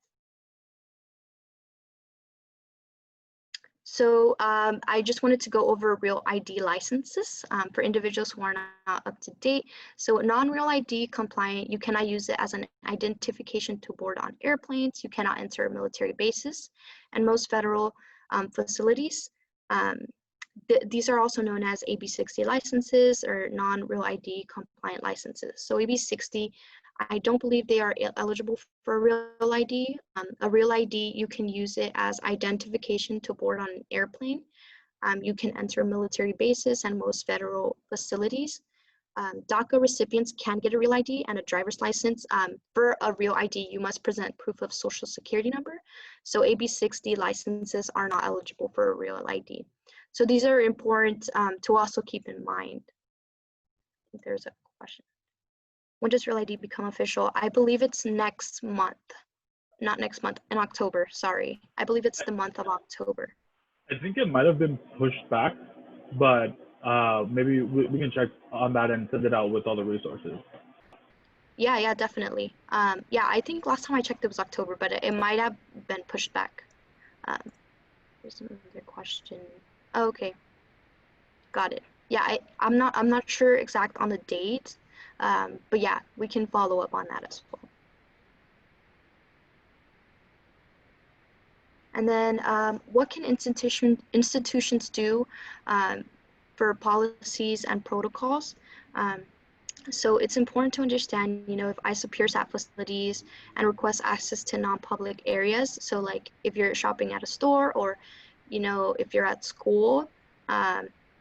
So I just wanted to go over Real ID licenses for individuals who are not up to date. So non-Real ID compliant, you cannot use it as an identification to board on airplanes. You cannot enter military bases, and most federal facilities. These are also known as AB60 licenses or non-Real ID compliant licenses. So AB60, I don't believe they are eligible for a Real ID. A Real ID, you can use it as identification to board on an airplane. You can enter military bases and most federal facilities. DACA recipients can get a Real ID and a driver's license. For a Real ID, you must present proof of social security number. So AB60 licenses are not eligible for a Real ID. So these are important to also keep in mind. I think there's a question. When does Real ID become official? I believe it's next month. Not next month, in October, sorry. I believe it's the month of October. I think it might have been pushed back, but maybe we can check on that and send it out with all the resources. Yeah, definitely. Yeah, I think last time I checked it was October, but it might have been pushed back. There's another question. Oh, okay, got it. Yeah, I'm not sure exact on the date, but yeah, we can follow up on that as well. And then what can institutions do for policies and protocols? So it's important to understand, if ICE appears at facilities and requests access to non-public areas. So like if you're shopping at a store or, if you're at school,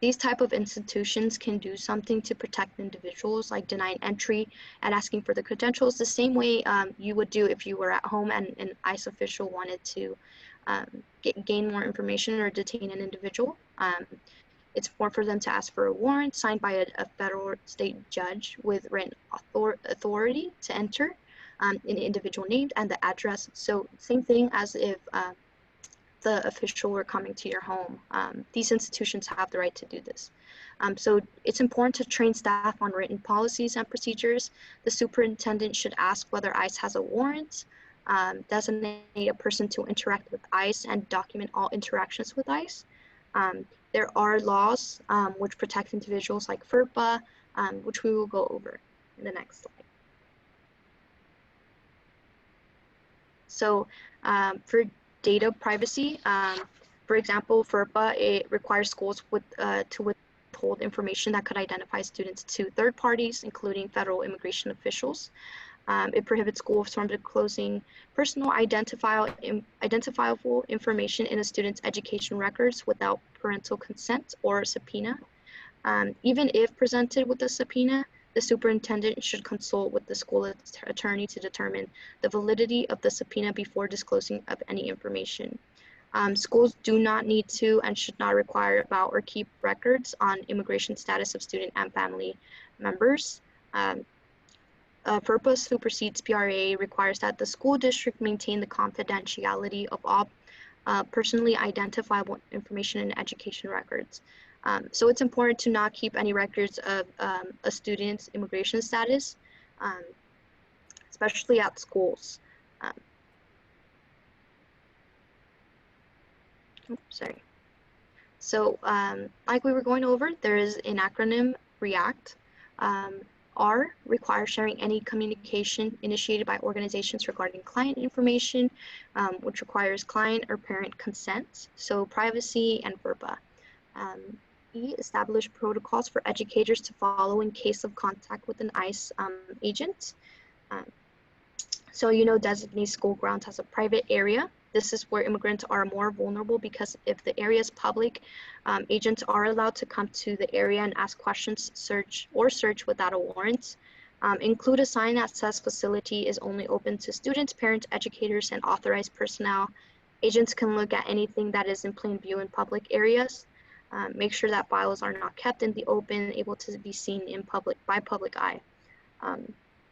these type of institutions can do something to protect individuals, like denying entry and asking for the credentials the same way you would do if you were at home and an ICE official wanted to gain more information or detain an individual. It's important for them to ask for a warrant signed by a federal or state judge with written authority to enter, an individual named and the address. So same thing as if the official were coming to your home. These institutions have the right to do this. So it's important to train staff on written policies and procedures. The superintendent should ask whether ICE has a warrant, designate a person to interact with ICE and document all interactions with ICE. There are laws which protect individuals like FERPA, which we will go over in the next slide. So for data privacy, for example, FERPA, it requires schools to withhold information that could identify students to third parties, including federal immigration officials. It prohibits schools from disclosing personal identifiable information in a student's education records without parental consent or subpoena. Even if presented with a subpoena, the superintendent should consult with the school attorney to determine the validity of the subpoena before disclosing of any information. Schools do not need to and should not require about or keep records on immigration status of student and family members. FERPA supersedes PRA, requires that the school district maintain the confidentiality of all personally identifiable information in education records. So it's important to not keep any records of a student's immigration status, especially at schools. Sorry. So like we were going over, there is an acronym, REACT. R requires sharing any communication initiated by organizations regarding client information, which requires client or parent consent, so privacy and FERPA. E, establish protocols for educators to follow in case of contact with an ICE agent. So, designate school grounds as a private area. This is where immigrants are more vulnerable because if the area is public, agents are allowed to come to the area and ask questions, search without a warrant. Include a sign that says facility is only open to students, parents, educators, and authorized personnel. Agents can look at anything that is in plain view in public areas. Make sure that files are not kept in the open, able to be seen in by public eye.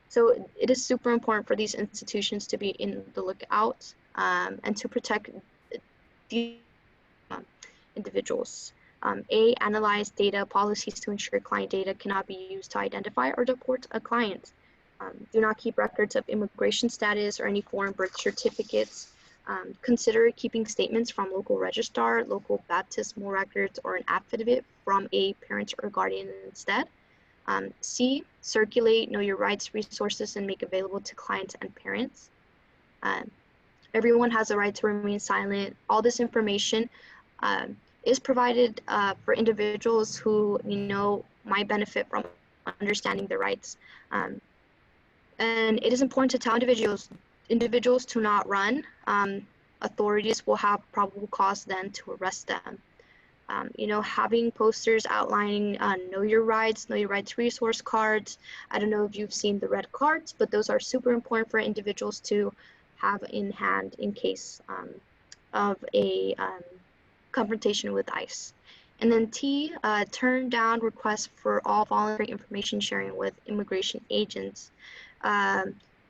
So it is super important for these institutions to be in the lookout and to protect these individuals. A, analyze data policies to ensure client data cannot be used to identify or deport a client. Do not keep records of immigration status or any foreign birth certificates. Consider keeping statements from local registrar, local baptismal records, or an affidavit from a parent or guardian instead. C, circulate know your rights resources and make available to clients and parents. Everyone has a right to remain silent. All this information is provided for individuals who might benefit from understanding their rights. And it is important to tell individuals to not run. Authorities will have probable cause then to arrest them. Having posters outlining know your rights resource cards. I don't know if you've seen the red cards, but those are super important for individuals to have in hand in case of a confrontation with ICE. And then T, turn down requests for all voluntary information sharing with immigration agents.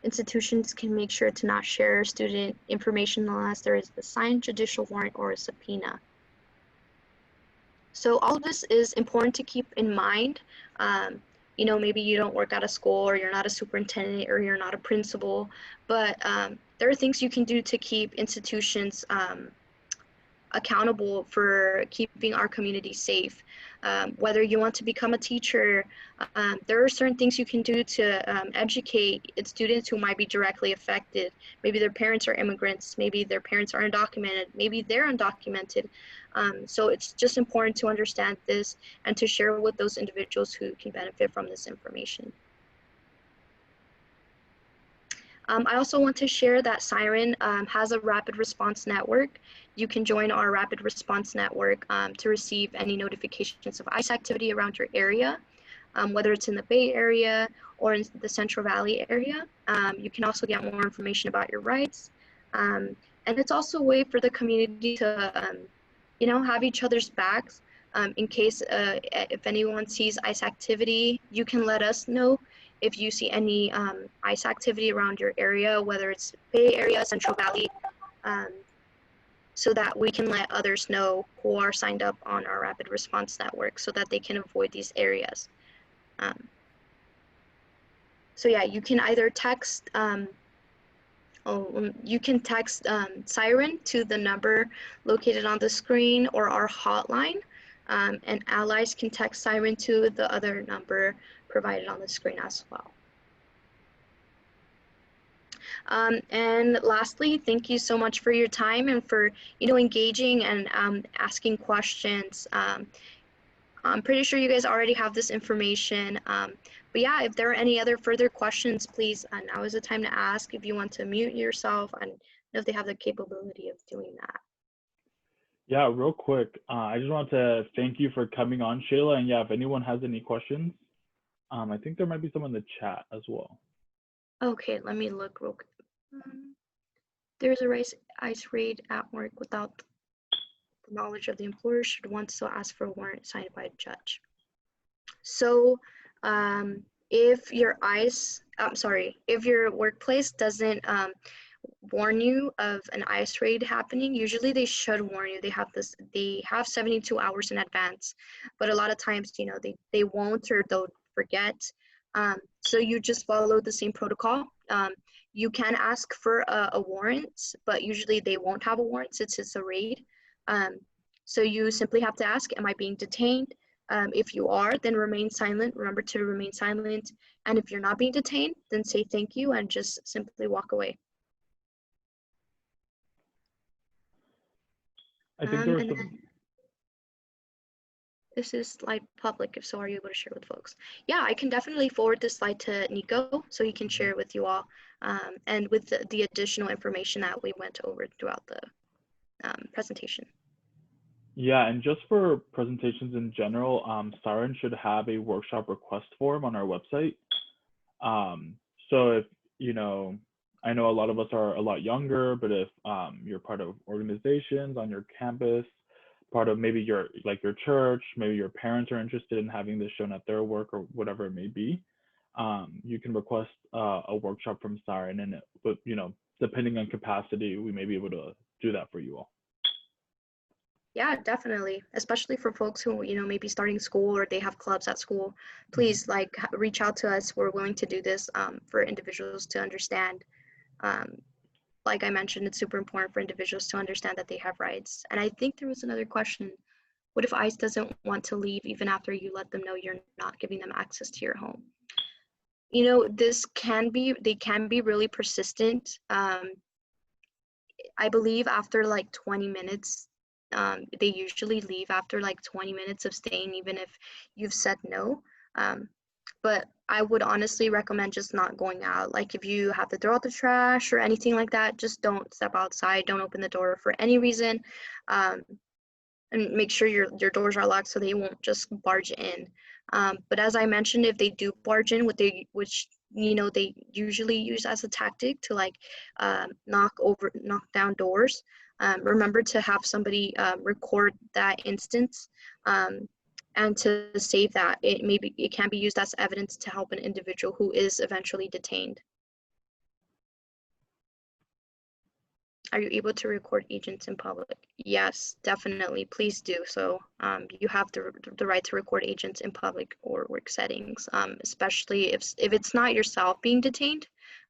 Institutions can make sure to not share student information unless there is a signed judicial warrant or a subpoena. So all of this is important to keep in mind. Maybe you don't work at a school, or you're not a superintendent, or you're not a principal, but there are things you can do to keep institutions accountable for keeping our community safe. Whether you want to become a teacher, there are certain things you can do to educate students who might be directly affected. Maybe their parents are immigrants, maybe their parents are undocumented, maybe they're undocumented. So it's just important to understand this and to share with those individuals who can benefit from this information. I also want to share that Siren has a rapid response network. You can join our rapid response network to receive any notifications of ICE activity around your area, whether it's in the Bay Area or in the Central Valley area. You can also get more information about your rights. And it's also a way for the community to, have each other's backs. In case if anyone sees ICE activity, you can let us know if you see any ICE activity around your area, whether it's Bay Area, Central Valley, so that we can let others know who are signed up on our rapid response network so that they can avoid these areas. So yeah, you can either text, Siren to the number located on the screen or our hotline, and allies can text Siren to the other number provided on the screen as well. And lastly, thank you so much for your time and for engaging and asking questions. I'm pretty sure you guys already have this information, but yeah, if there are any other further questions, please, now is the time to ask. If you want to mute yourself, I don't know if they have the capability of doing that. Yeah, real quick, I just want to thank you for coming on, Shayla. And yeah, if anyone has any questions, I think there might be some in the chat as well. Okay, let me look real quick. There's a ICE raid at work without the knowledge of the employer should one still ask for a warrant signed by a judge. So if your if your workplace doesn't warn you of an ICE raid happening, usually they should warn you. They have 72 hours in advance, but a lot of times, they won't, or they'll forget. So you just follow the same protocol. You can ask for a warrant, but usually they won't have a warrant since it's a raid. So you simply have to ask, am I being detained? If you are, then remain silent. Remember to remain silent. And if you're not being detained, then say thank you and just simply walk away. I think there was And some. then this is slide public, if so, are you able to share with folks? Yeah, I can definitely forward this slide to Nico so he can share it with you all, and with the additional information that we went over throughout the presentation. Yeah, and just for presentations in general, Siren should have a workshop request form on our website. So if, I know a lot of us are a lot younger, but if you're part of organizations on your campus, part of maybe your church, maybe your parents are interested in having this shown at their work or whatever it may be, you can request a workshop from Siren, and but depending on capacity, we may be able to do that for you all. Yeah, definitely. Especially for folks who, may be starting school or they have clubs at school, please reach out to us. We're willing to do this for individuals to understand. Like I mentioned, it's super important for individuals to understand that they have rights. And I think there was another question. What if ICE doesn't want to leave even after you let them know you're not giving them access to your home? They can be really persistent. I believe after like 20 minutes, they usually leave after like 20 minutes of staying, even if you've said no. But I would honestly recommend just not going out. Like if you have to throw out the trash or anything like that, just don't step outside. Don't open the door for any reason. And make sure your doors are locked so they won't just barge in. But as I mentioned, if they do barge in, which they usually use as a tactic to knock down doors, remember to have somebody record that instance, and to save that. It can be used as evidence to help an individual who is eventually detained. Are you able to record agents in public? Yes, definitely. Please do so. You have the right to record agents in public or work settings, especially if it's not yourself being detained.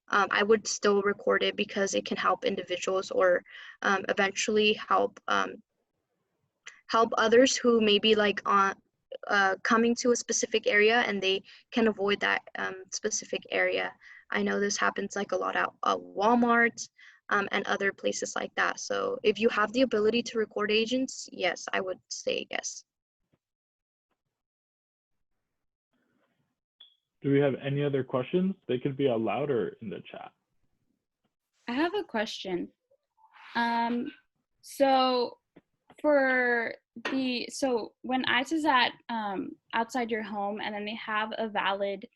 I would still record it because it can help individuals or eventually help others who may be coming to a specific area and they can avoid that specific area. I know this happens a lot at Walmart. And other places like that. So if you have the ability to record agents, yes, I would say yes. Do we have any other questions? They could be out loud or in the chat. I have a question. So when ICE is at outside your home and then they have a valid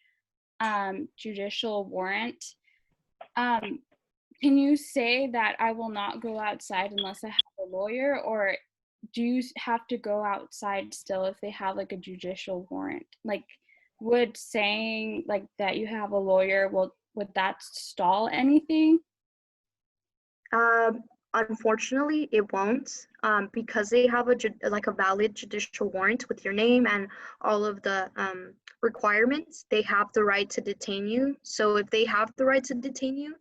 judicial warrant, can you say that I will not go outside unless I have a lawyer, or do you have to go outside still if they have a judicial warrant? Would saying that you have a lawyer, would that stall anything? Unfortunately, it won't, because they have a valid judicial warrant with your name and all of the requirements. They have the right to detain you. So if they have the right to detain you,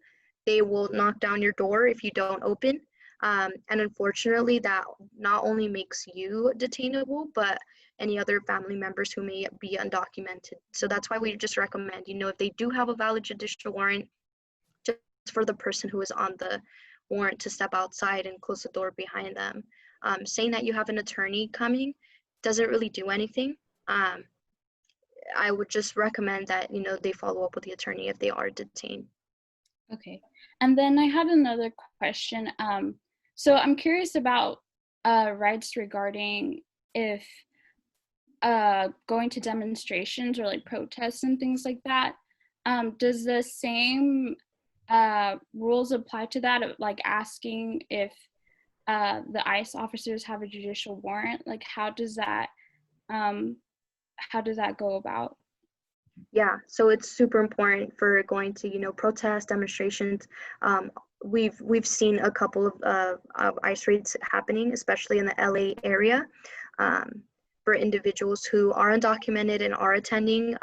they will knock down your door if you don't open. And unfortunately, that not only makes you detainable, but any other family members who may be undocumented. So that's why we just recommend, if they do have a valid judicial warrant, just for the person who is on the warrant to step outside and close the door behind them. Saying that you have an attorney coming doesn't really do anything. I would just recommend that, they follow up with the attorney if they are detained. Okay. And then I had another question. So I'm curious about rights regarding if going to demonstrations or protests and things like that. Does the same rules apply to that, asking if the ICE officers have a judicial warrant? How does that go about? Yeah, so it's super important for going to, you know, protest demonstrations. We've seen a couple of ICE raids happening, especially in the LA area, for individuals who are undocumented and are attending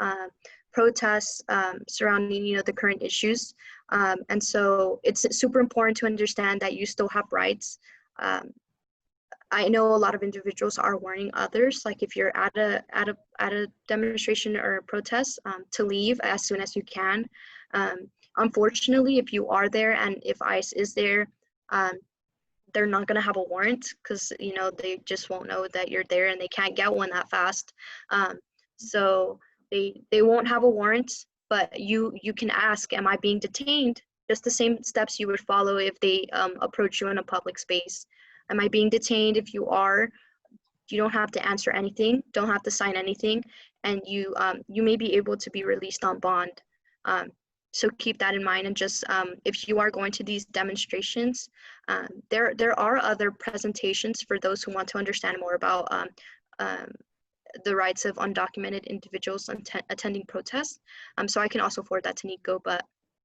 protests surrounding, you know, the current issues. And so it's super important to understand that you still have rights. I know a lot of individuals are warning others, like if you're at a demonstration or a protest, to leave as soon as you can. Unfortunately, if you are there and if ICE is there, they're not going to have a warrant because, you know, they just won't know that you're there and they can't get one that fast. So they won't have a warrant, but you can ask, am I being detained? Just the same steps you would follow if they approach you in a public space. Am I being detained? If you are, you don't have to answer anything, don't have to sign anything, and you may be able to be released on bond. So keep that in mind, and just if you are going to these demonstrations, there are other presentations for those who want to understand more about the rights of undocumented individuals attending protests. So I can also forward that to Nico, but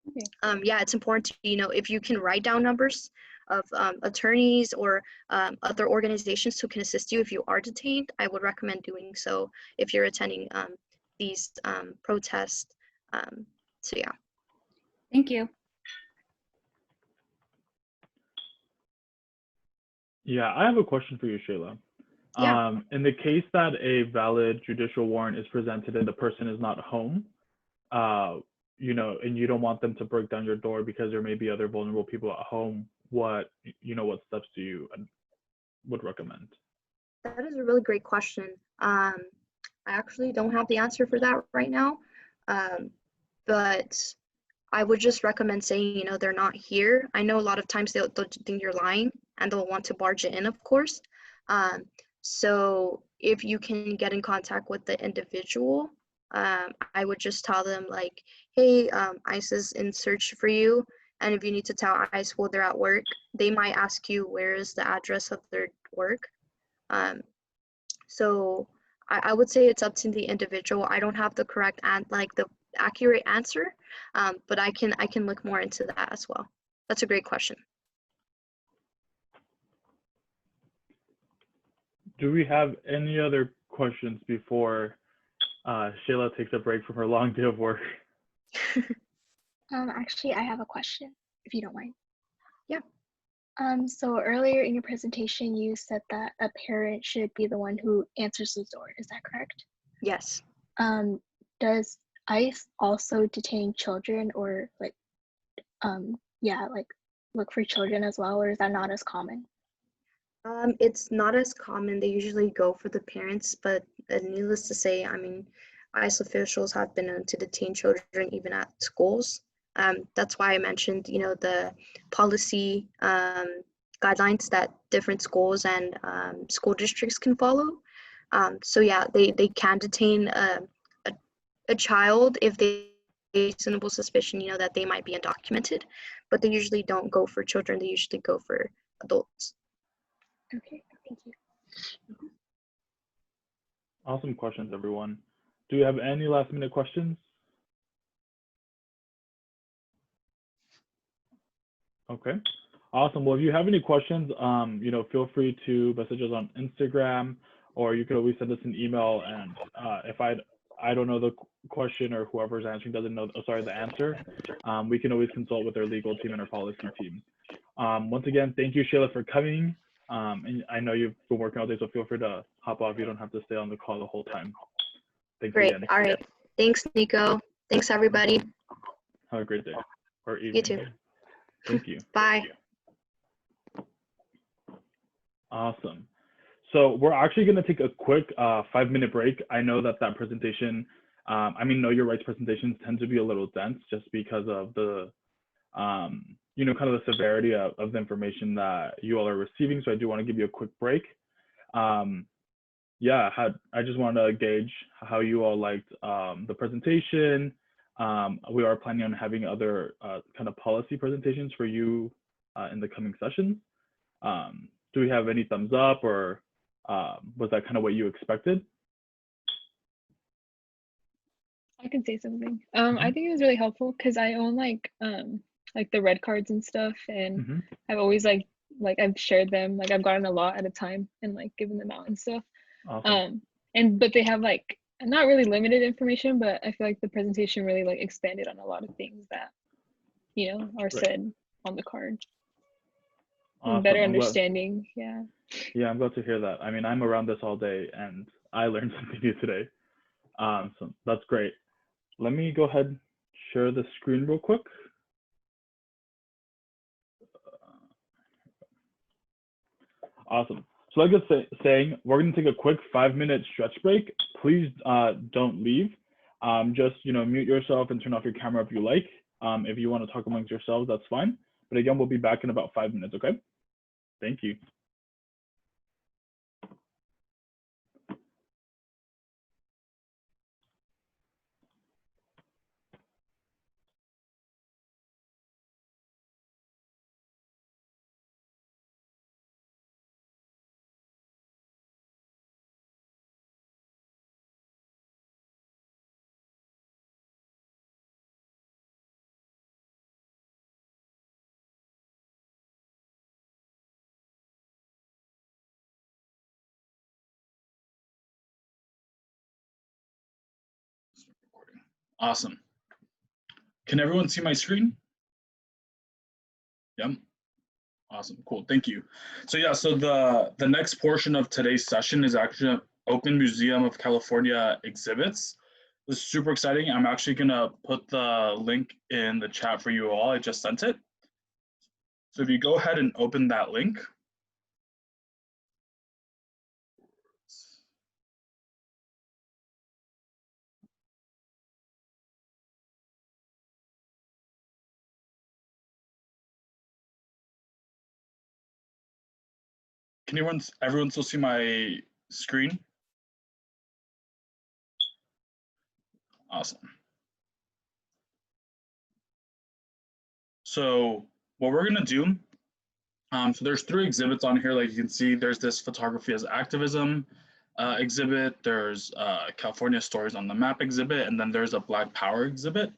Okay. yeah, it's important to, you know, if you can write down numbers of attorneys or other organizations who can assist you if you are detained, I would recommend doing so if you're attending these protests. So yeah. Thank you. Yeah, I have a question for you, Shayla. Yeah. In the case that a valid judicial warrant is presented and the person is not home, you know, and you don't want them to break down your door because there may be other vulnerable people at home, what steps do you would recommend? That is a really great question. I actually don't have the answer for that right now, but I would just recommend saying, you know, they're not here. I know a lot of times they'll think you're lying and they'll want to barge it in, of course. So if you can get in contact with the individual, I would just tell them like, hey, ICE is in search for you. And if you need to tell ICE, well, they're at work, they might ask you where is the address of their work. So I would say it's up to the individual. I don't have the correct and like the accurate answer, but I can look more into that as well. That's a great question. Do we have any other questions before Shayla takes a break from her long day of work? Actually, I have a question, if you don't mind. Yeah. So earlier in your presentation, you said that a parent should be the one who answers the door. Is that correct? Yes. Does ICE also detain children or like, yeah, like look for children as well, or is that not as common? It's not as common. They usually go for the parents, but needless to say, I mean, ICE officials have been known to detain children even at schools. That's why I mentioned, you know, the policy guidelines that different schools and school districts can follow. So yeah, they can detain a child if they reasonable suspicion, you know, that they might be undocumented, but they usually don't go for children. They usually go for adults. Okay, thank you. Awesome questions, everyone. Do you have any last minute questions? Okay, awesome. Well, if you have any questions, you know, feel free to message us on Instagram, or you could always send us an email. And if I don't know the question or whoever's answering doesn't know, the answer, we can always consult with our legal team and our policy team. Once again, thank you, Shayla, for coming. And I know you've been working all day, so feel free to hop off. You don't have to stay on the call the whole time. Thanks Great. again. All right. Thanks, Nico. Thanks, everybody. Have a great day or evening. You too. Thank you. Bye. Awesome. So we're actually going to take a quick 5-minute break. I know that presentation, I mean, Know Your Rights presentations tend to be a little dense just because of the, you know, kind of the severity of the information that you all are receiving. So I do want to give you a quick break. Yeah, I just wanted to gauge how you all liked the presentation. We are planning on having other kind of policy presentations for you in the coming sessions. Do we have any thumbs up, or was that kind of what you expected? I can say something. Mhm. I think it was really helpful because I own like the red cards and stuff, and Hmm. I've always like I've shared them, like I've gotten a lot at a time and like given them out and stuff. Awesome. But they have like not really limited information, but I feel like the presentation really like expanded on a lot of things that are Right. said on the card. And Awesome. better I'm glad. understanding. Yeah. Yeah, I'm glad to hear that. I mean, I'm around this all day, and I learned something new today. So that's great. Let me go ahead and share the screen real quick. Awesome. So like I was saying, we're going to take a quick 5-minute stretch break. Please don't leave. Just mute yourself and turn off your camera if you like. If you want to talk amongst yourselves, that's fine. But again, we'll be back in about 5 minutes, okay? Thank you. Awesome. Can everyone see my screen? Yep. Awesome. Cool. Thank you. So yeah, so the next portion of today's session is actually Open Museum of California exhibits. This is super exciting. I'm actually gonna put the link in the chat for you all. I just sent it. So if you go ahead and open that link. Can everyone still see my screen? Awesome. So what we're gonna do, so there's 3 exhibits on here. Like you can see, there's this photography as activism exhibit, there's California Stories on the Map exhibit, and then there's a Black Power exhibit,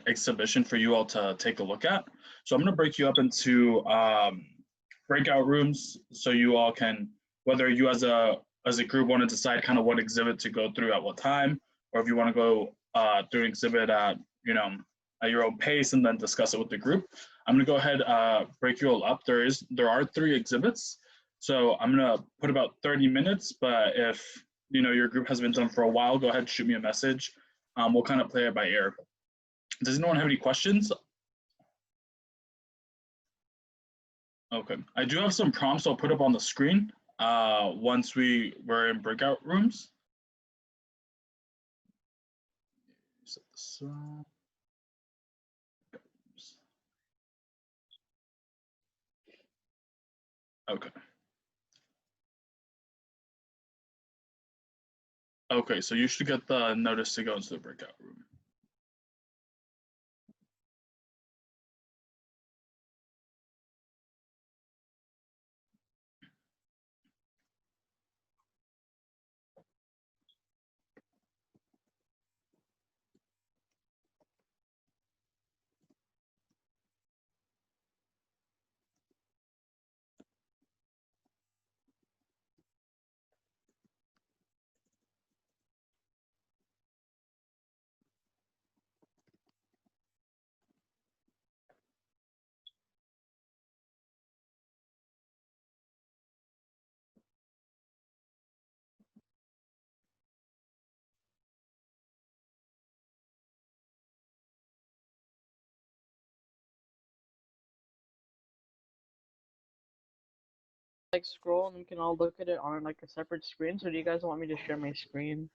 exhibition for you all to take a look at. So I'm gonna break you up into breakout rooms so you all can, whether you as a group want to decide kind of what exhibit to go through at what time, or if you want to go through an exhibit at at your own pace and then discuss it with the group. I'm gonna go ahead break you all up. There are 3 exhibits, so I'm gonna put about 30 minutes. But if your group has been done for a while, go ahead and shoot me a message. We'll kind of play it by ear. Does anyone have any questions? Okay, I do have some prompts I'll put up on the screen once we're in breakout rooms. Set this up. Okay. Okay, so you should get the notice to go into the breakout room. Like scroll and we can all look at it on like a separate screen? So do you guys want me to share my screen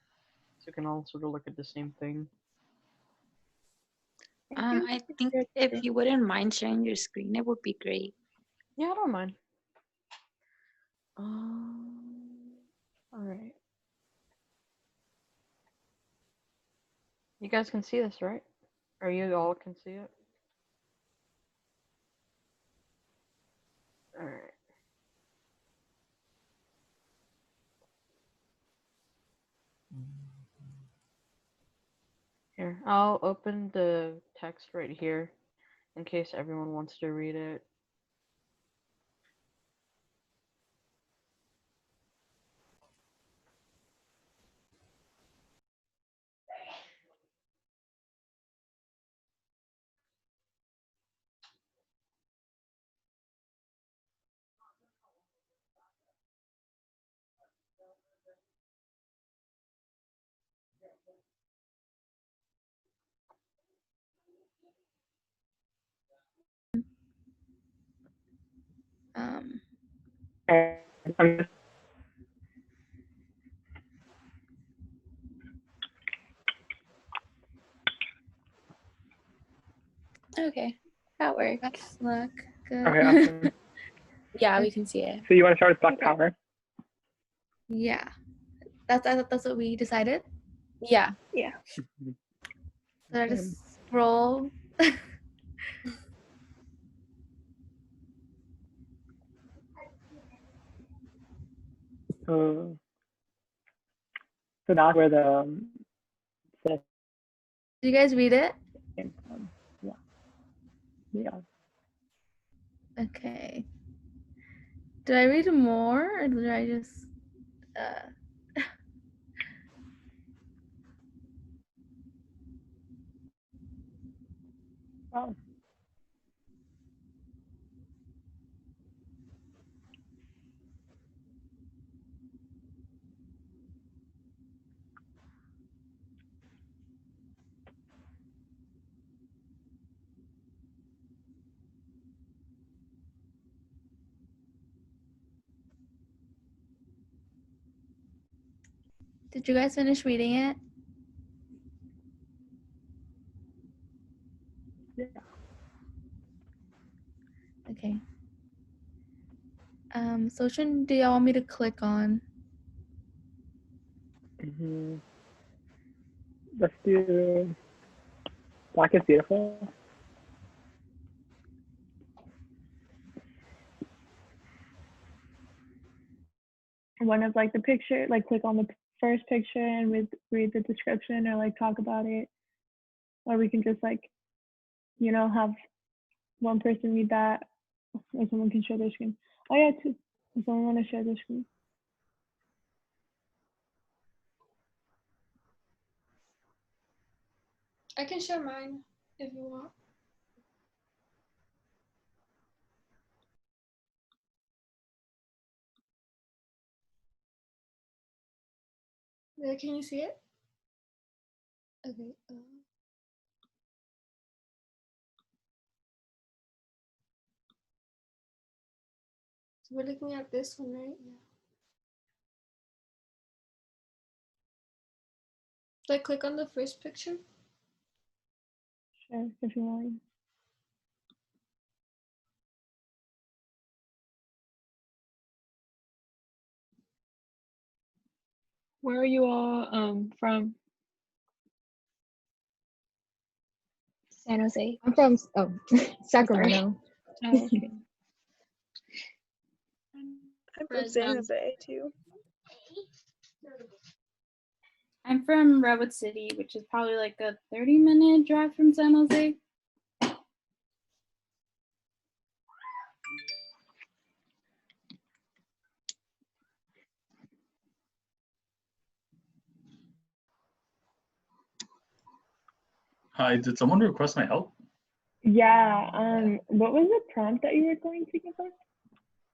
so we can all sort of look at the same thing? I think if you wouldn't mind sharing your screen, it would be great. Yeah, I don't mind. All right. You guys can see this, right? Or you all can see it? All right. Here, I'll open the text right here in case everyone wants to read it. Um, Okay, that works. Look good. Okay, awesome. Yeah, we can see it. So you want to start with Black Power? Yeah, that's what we decided. Yeah. Yeah. So I just scroll. So that's where the session Did you guys read it? came from. Yeah. Yeah. Okay. Did I read more or did I just Wow. did you guys finish reading it? Yeah. Okay. So which one do y'all want me to click on? Let's do Black is Beautiful. One of like the picture, like click on the first picture and read the description or like talk about it. Or we can just like, have one person read that or someone can share their screen. Oh yeah, too. If someone want to share their screen. I can share mine if you want. Yeah, can you see it? Okay. So we're looking at this one, right? Yeah. So I click on the first picture. Sure, if you want. Where are you all from? San Jose. I'm from Sacramento. Oh, okay. I'm from San Jose too. I'm from Redwood City, which is probably like a 30-minute drive from San Jose. Hi, did someone request my help? Yeah, what was the prompt that you were going to give us?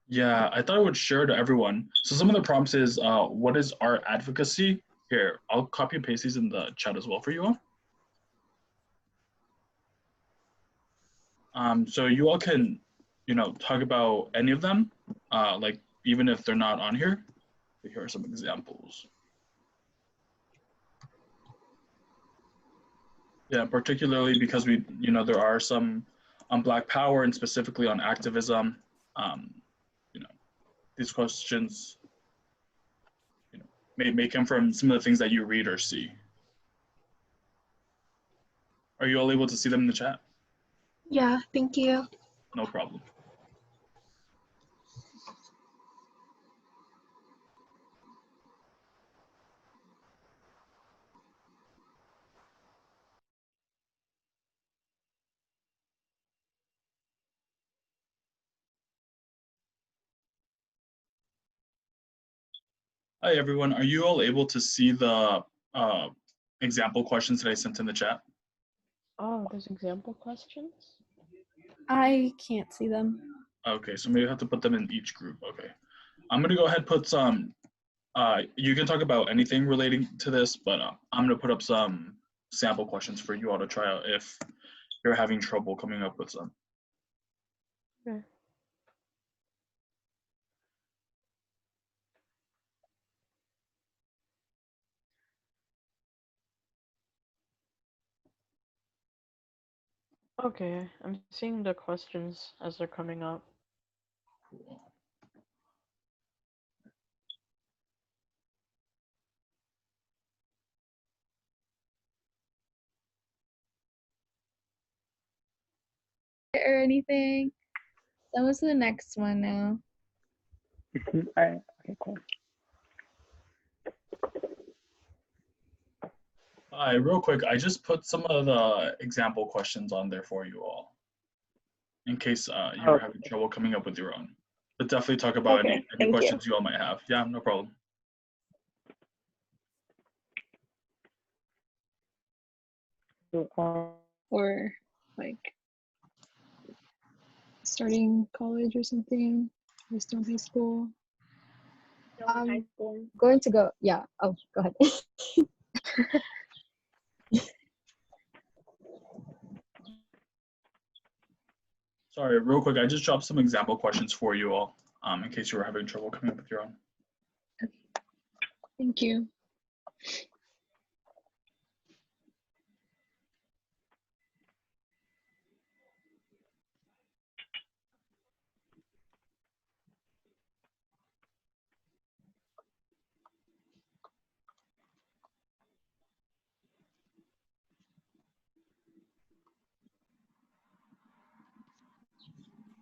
Yeah, I thought I would share to everyone. So some of the prompts is, what is our advocacy? Here, I'll copy and paste these in the chat as well for you all. So you all can, talk about any of them, like even if they're not on here. Here are some examples. Yeah, particularly because there are some on Black Power and specifically on activism. These questions, may come from some of the things that you read or see. Are you all able to see them in the chat? Yeah, thank you. No problem. Hi, everyone. Are you all able to see the example questions that I sent in the chat? Oh, there's example questions? I can't see them. Okay, so maybe you have to put them in each group. Okay. I'm going to go ahead and put some, you can talk about anything relating to this, but I'm going to put up some sample questions for you all to try out if you're having trouble coming up with some. Okay. Okay, I'm seeing the questions as they're coming up. Cool. Or anything. So what's the next one now? All right. Okay, cool. Hi, real quick, I just put some of the example questions on there for you all, in case you were having trouble coming up with your own. But definitely talk about Okay, any thank you. questions you all might have. Yeah, no problem. Or like starting college or something, or still in high school. I'm going to go. Yeah. Oh, go ahead. Sorry, real quick, I just dropped some example questions for you all, in case you were having trouble coming up with your own. Thank you.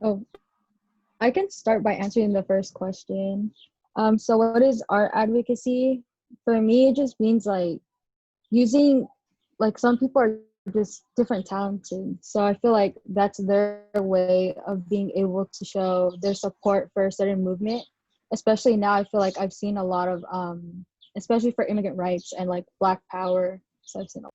Oh, I can start by answering the first question. So what is art advocacy? For me, it just means like using, like some people are just different talented. So I feel like that's their way of being able to show their support for a certain movement. Especially now, I feel like I've seen a lot of, especially for immigrant rights and like Black power. So I've seen a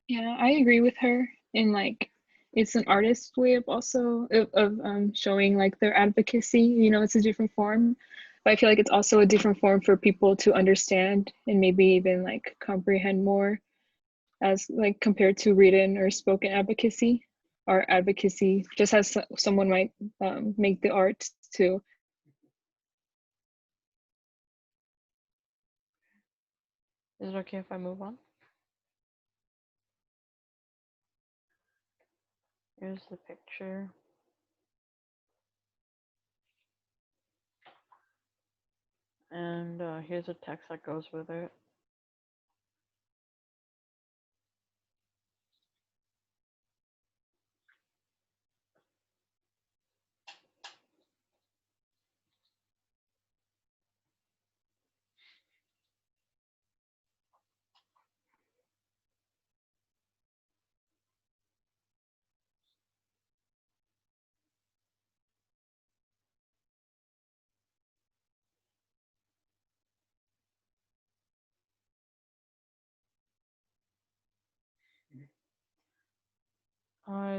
Yeah, I agree with her in like it's an artist's way of also of showing like their advocacy. You know, it's a different form, but I feel like it's also a different form for people to understand and maybe even like comprehend more as like compared to written or spoken advocacy. Or advocacy just as someone might make the art to. Is it okay if I move on? Here's the picture. And here's a text that goes with it.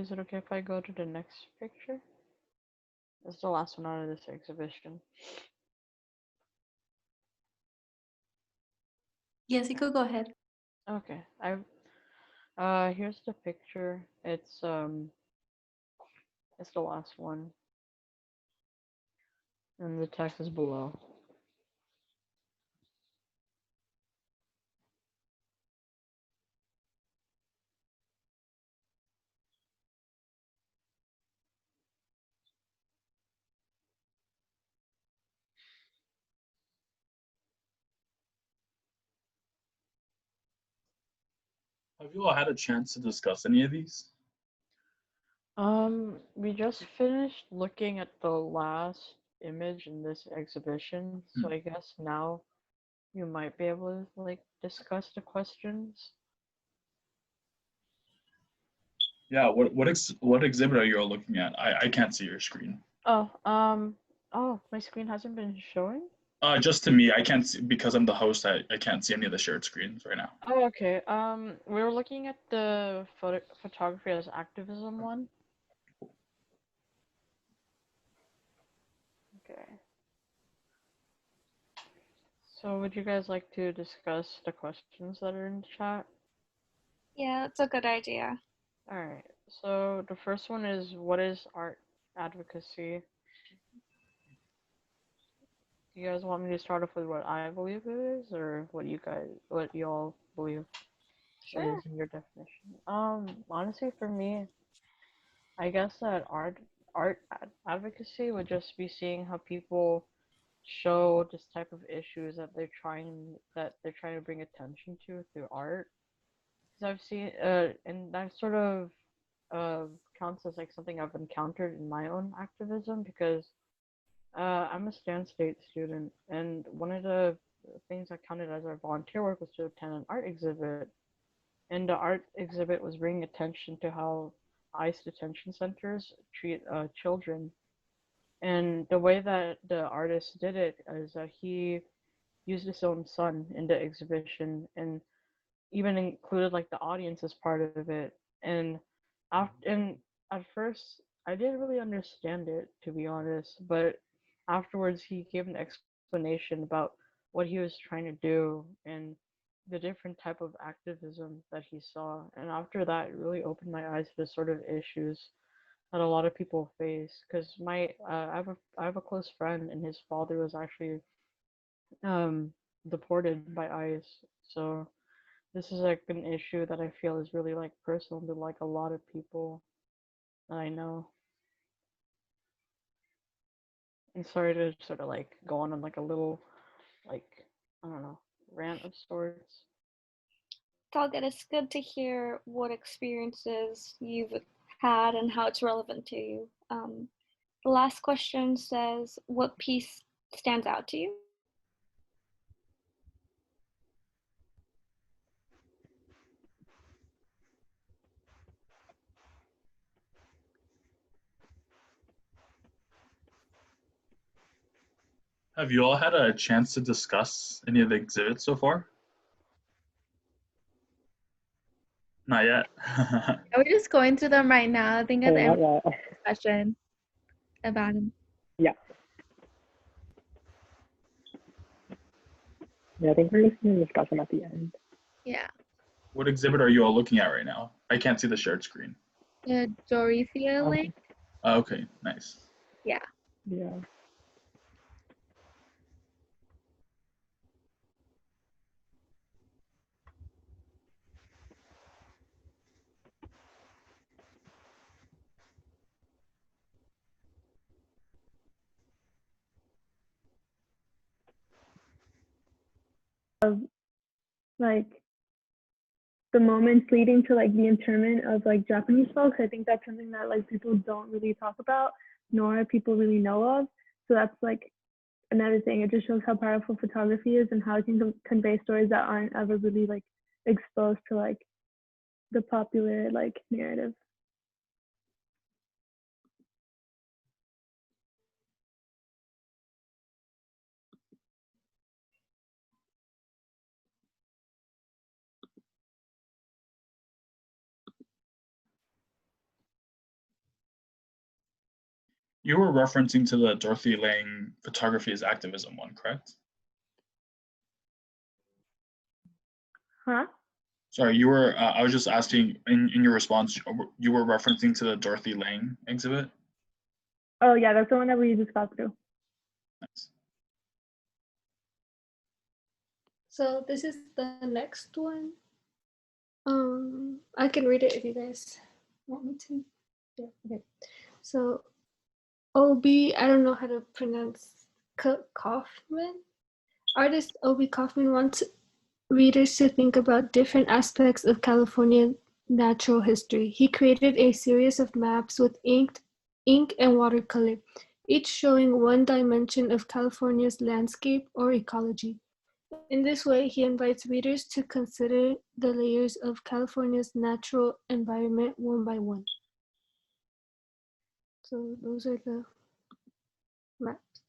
Is it okay if I go to the next picture? This is the last one out of this exhibition. Yes, you could go ahead. Okay, here's the picture. It's the last one, and the text is below. Have you all had a chance to discuss any of these? We just finished looking at the last image in this exhibition, so I guess now you might be able to like discuss the questions. Yeah, what exhibit are you all looking at? I can't see your screen. Oh, my screen hasn't been showing? Just to me, I can't see, because I'm the host, I can't see any of the shared screens right now. Oh, okay. We were looking at the photography as activism one. Okay. So would you guys like to discuss the questions that are in the chat? Yeah, that's a good idea. All right. So the first one is, what is art advocacy? Do you guys want me to start off with what I believe it is, or what y'all believe it Sure. is in your definition? Honestly, for me, I guess that advocacy would just be seeing how people show this type of issues that they're trying to bring attention to through art. Because I've seen, and that sort of counts as like something I've encountered in my own activism, because I'm a Stan State student, and one of the things I counted as our volunteer work was to attend an art exhibit. And the art exhibit was bringing attention to how ICE detention centers treat children. And the way that the artist did it is that he used his own son in the exhibition, and even included like the audience as part of it. And at first I didn't really understand it, to be honest, but afterwards he gave an explanation about what he was trying to do and the different type of activism that he saw. And after that, it really opened my eyes to the sort of issues that a lot of people face. Because I have a close friend, and his father was actually um deported by ICE. So this is like an issue that I feel is really like personal to like a lot of people that I know. And sorry to sort of like go on like a little, like, I don't know, rant of sorts. It's all good. It's good to hear what experiences you've had and how it's relevant to you. The last question says, what piece stands out to you? Have you all had a chance to discuss any of the exhibits so far? Not yet. We're just going through them right now. I think at the end Not of yet. the discussion about them. Yeah. Yeah, I think we're just going to discuss them at the end. Yeah. What exhibit are you all looking at right now? I can't see the shared screen. The Dorothea link. Okay, nice. Yeah. Yeah. Of like the moments leading to like the internment of like Japanese folks, I think that's something that like people don't really talk about, nor people really know of. So that's like another thing. It just shows how powerful photography is and how it can convey stories that aren't ever really like exposed to like the popular like narrative. You were referencing to the Dorothy Lang photography as activism one, correct? Huh? Sorry, you were. I was just asking in your response. You were referencing to the Dorothy Lang exhibit. Oh yeah, that's the one that we just got through. Nice. So this is the next one. I can read it if you guys want me to. Yeah, okay. So Obi, I don't know how to pronounce Kaufman. Artist Obi Kaufman wants readers to think about different aspects of California natural history. He created a series of maps with ink and watercolor, each showing one dimension of California's landscape or ecology. In this way, he invites readers to consider the layers of California's natural environment one by one. So those are the maps.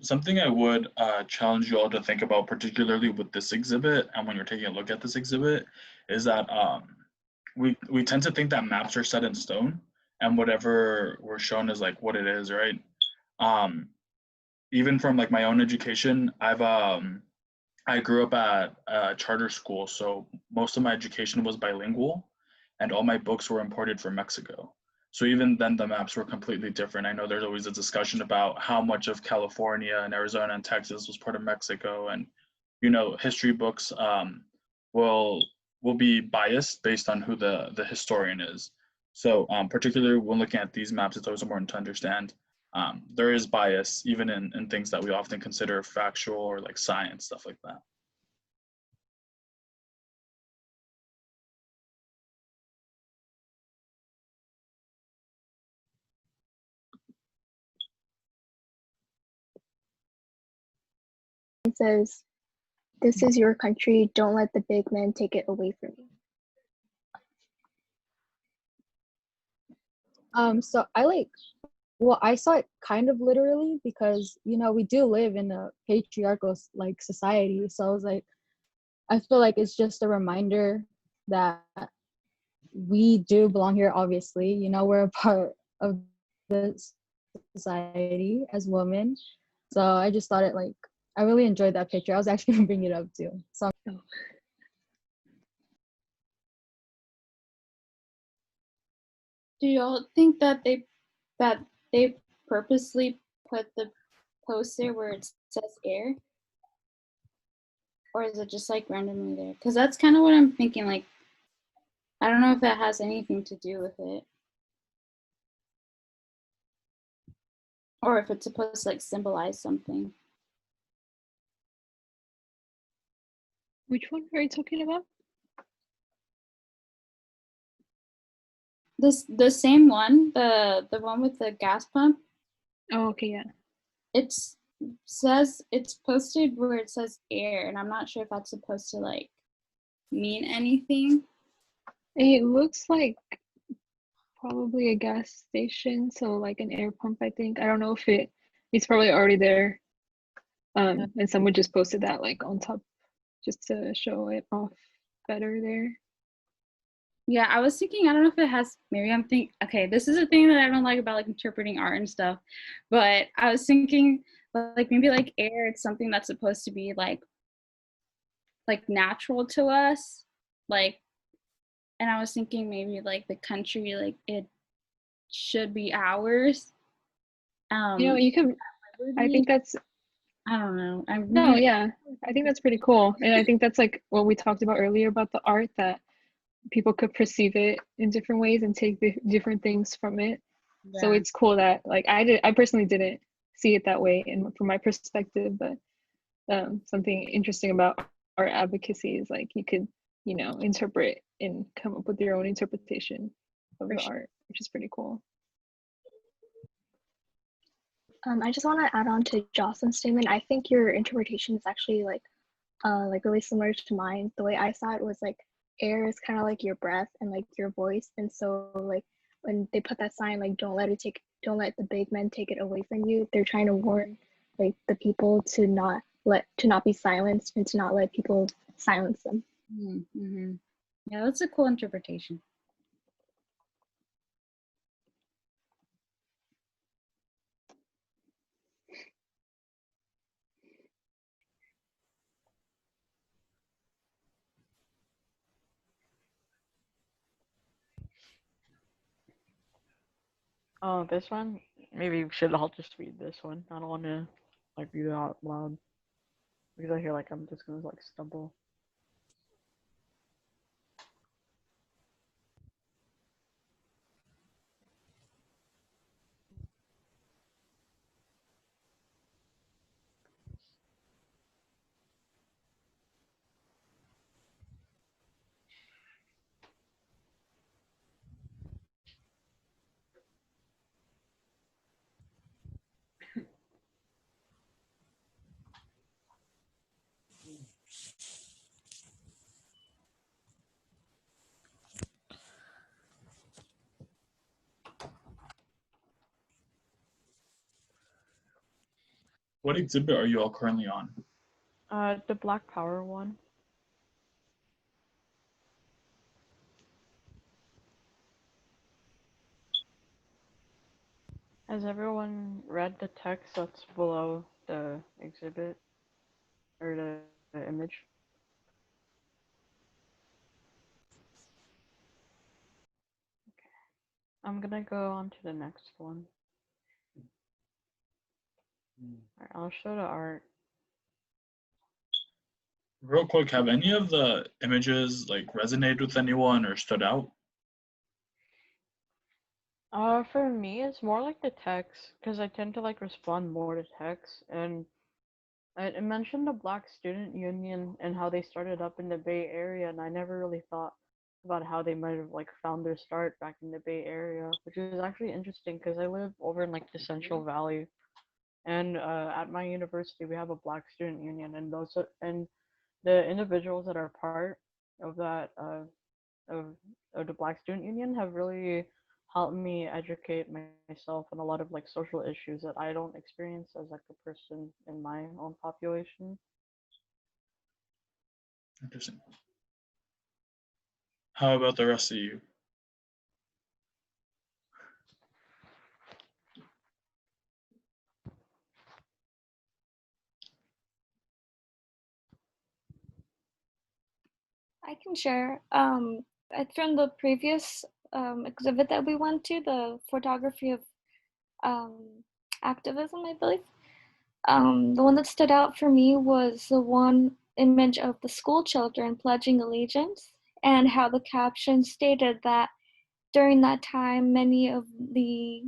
Something I would challenge you all to think about, particularly with this exhibit and when you're taking a look at this exhibit, is that we tend to think that maps are set in stone and whatever we're shown is like what it is, right? Even from like my own education, I grew up at a charter school, so most of my education was bilingual, and all my books were imported from Mexico. So even then, the maps were completely different. I know there's always a discussion about how much of California and Arizona and Texas was part of Mexico, and you know, history books will be biased based on who the historian is. So particularly when looking at these maps, it's always important to understand there is bias even in things that we often consider factual or like science, stuff like that. It says, "This is your country. Don't let the big men take it away from you." So I saw it kind of literally because, you know, we do live in a patriarchal like society. So I was like, I feel like it's just a reminder that we do belong here, obviously. You know, we're a part of this society as women. So I just thought it like, I really enjoyed that picture. I was actually gonna bring it up too. So Do y'all think that they purposely put the poster where it says air? Or is it just like randomly there? Because that's kind of what I'm thinking. Like, I don't know if that has anything to do with it. Or if it's supposed to like symbolize something. Which one are you talking about? The same one, the one with the gas pump. Oh, okay, yeah. It says it's posted where it says air, and I'm not sure if that's supposed to like mean anything. It looks like probably a gas station, so like an air pump, I think. I don't know if it's probably already there. And someone just posted that like on top just to show it off better there. Yeah, I was thinking, I don't know if it has, maybe I'm thinking, okay, this is a thing that I don't like about like interpreting art and stuff, but I was thinking like maybe like air, it's something that's supposed to be like natural to us, like, and I was thinking maybe like the country, like it should be ours. You know, you can, I think that's, I don't know. no, yeah, I think that's pretty cool. And I think that's like what we talked about earlier about the art, that people could perceive it in different ways and take the different things from it. Yeah. So it's cool that like I personally didn't see it that way, and from my perspective, but something interesting about art advocacy is like you could, you know, interpret and come up with your own interpretation of the art, which is pretty cool. I just want to add on to Jocelyn's statement. I think your interpretation is actually like really similar to mine. The way I saw it was like air is kind of like your breath and like your voice, and so like when they put that sign like don't let the big men take it away from you, they're trying to warn like the people to not be silenced and to not let people silence them. Mm-hmm. Yeah, that's a cool interpretation. Oh, this one? Maybe we should all just read this one. I don't want to like read it out loud because I hear like I'm just gonna like stumble. What exhibit are you all currently on? The Black Power one. Has everyone read the text that's below the exhibit or the image? I'm gonna go on to the next one. Alright, I'll show the art. Real quick, have any of the images like resonated with anyone or stood out? For me, it's more like the text, because I tend to like respond more to text, and it mentioned the Black Student Union and how they started up in the Bay Area, and I never really thought about how they might have like found their start back in the Bay Area, which is actually interesting because I live over in like the Central Valley, and at my university we have a Black Student Union, and and the individuals that are part of that of, of the Black Student Union have really helped me educate myself on a lot of like social issues that I don't experience as like a person in my own population. Interesting. How about the rest of you? I can share. From the previous exhibit that we went to, the photography of activism, I believe. The one that stood out for me was the one image of the school children pledging allegiance, and how the caption stated that during that time, many of the,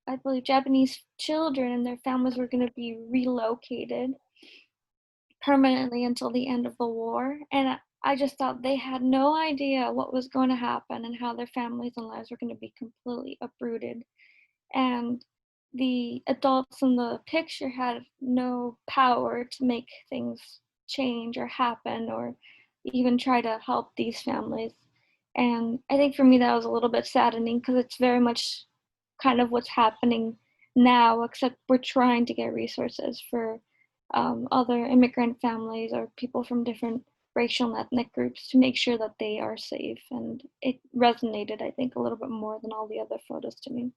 I believe, Japanese children and their families were going to be relocated permanently until the end of the war. And I just thought they had no idea what was going to happen and how their families and lives were going to be completely uprooted. And the adults in the picture had no power to make things change or happen or even try to help these families. And I think for me that was a little bit saddening because it's very much kind of what's happening now, except we're trying to get resources for other immigrant families or people from different racial and ethnic groups to make sure that they are safe. And it resonated, I think, a little bit more than all the other photos to me.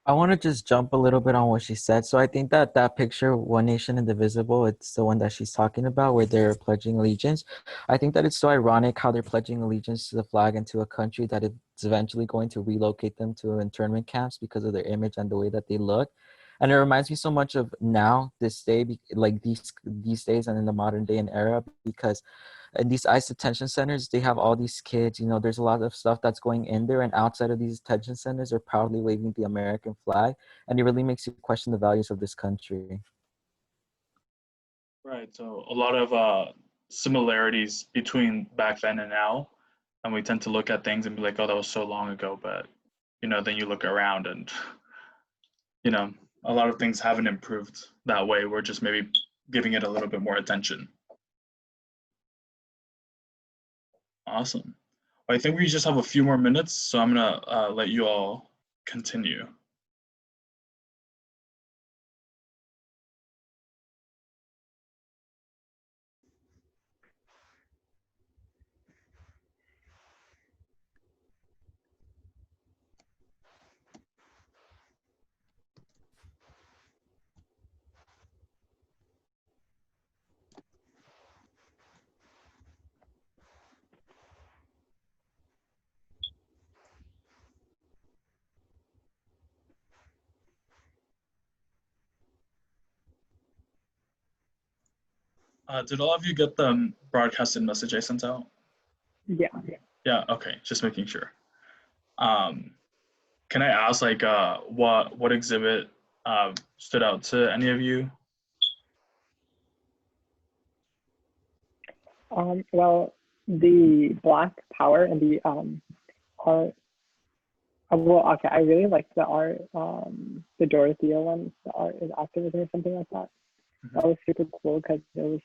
I want to just jump a little bit on what she said. So I think that that picture, One Nation Indivisible, it's the one that she's talking about where they're pledging allegiance. I think that it's so ironic how they're pledging allegiance to the flag and to a country that is eventually going to relocate them to internment camps because of their image and the way that they look. And it reminds me so much of now, this day, like these days and in the modern day and era, because in these ICE detention centers, they have all these kids, you know, there's a lot of stuff that's going in there, and outside of these detention centers, they're proudly waving the American flag, and it really makes you question the values of this country. Right. So a lot of similarities between back then and now, and we tend to look at things and be like, "Oh, that was so long ago," but then you look around and a lot of things haven't improved that way. We're just maybe giving it a little bit more attention. Awesome. I think we just have a few more minutes, so I'm gonna let you all continue. Did all of you get the broadcasted message I sent out? Yeah. Yeah, okay, just making sure. Can I ask what exhibit stood out to any of you? Well, the Black Power and the art. Well, okay, I really like the art, the Dorothea one, the art is activism or something like that. That was super cool because it was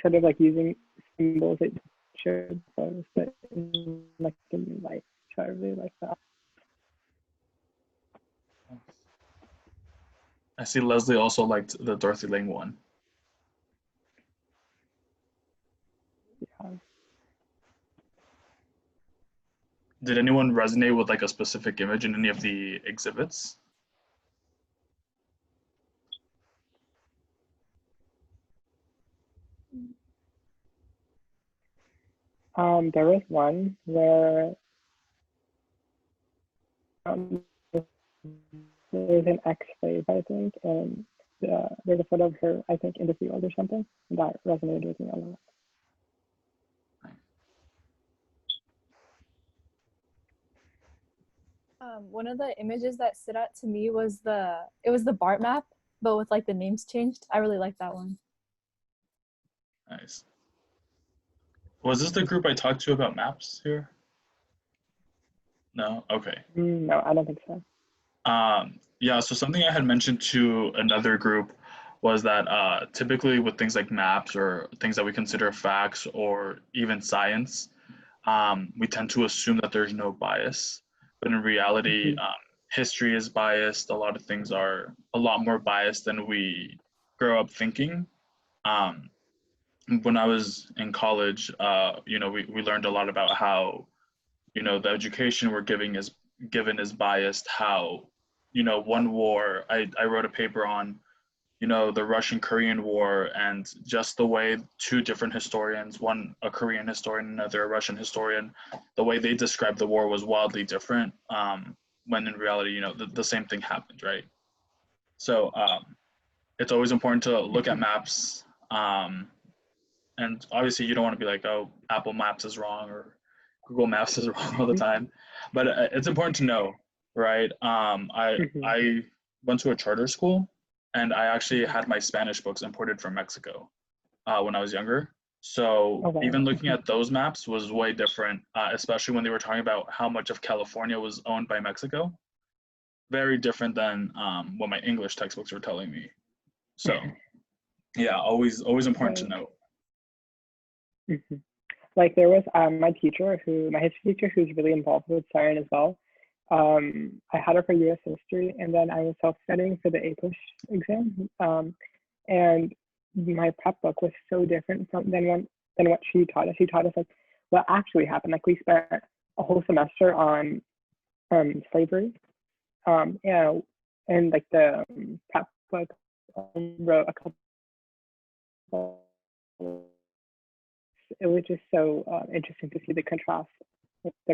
sort of like using symbols that showed photos, but in like a new light. So I really like that. I see Leslie also liked the Dorothy Lang one. Yeah. Did anyone resonate with like a specific image in any of the exhibits? There was one where there's an X-slave, I think, and there's a photo of her, I think, in the field or something, and that resonated with me a lot. One of the images that stood out to me was it was the BART map, but with like the names changed. I really liked that one. Nice. Was this the group I talked to about maps here? No? Okay. No, I don't think so. Yeah, so something I had mentioned to another group was that typically with things like maps or things that we consider facts or even science, we tend to assume that there's no bias. But in reality, history is biased. A lot of things are a lot more biased than we grow up thinking. When I was in college, you know, we learned a lot about how, you know, the education we're given is biased, how, you know, one war, I wrote a paper on, you know, the Russian-Korean War, and just the way two different historians, one a Korean historian, another a Russian historian, the way they described the war was wildly different, when in reality, you know, the same thing happened, right? So it's always important to look at maps, and obviously you don't want to be like, oh, Apple Maps is wrong or Google Maps is wrong all the time, but it's important to know, right? I went to a charter school, and I actually had my Spanish books imported from Mexico when I was younger. So even looking at those maps was way different, especially when they were talking about how much of California was owned by Mexico. Very different than what my English textbooks were telling me. So yeah, always important to know. Like there was my history teacher, who's really involved with science as well. I had her for U.S. history, and then I was self-studying for the APUSH exam. And my prep book was so different than what she taught us. She taught us like what actually happened. Like we spent a whole semester on slavery, and like the prep book wrote a couple. It was just so interesting to see the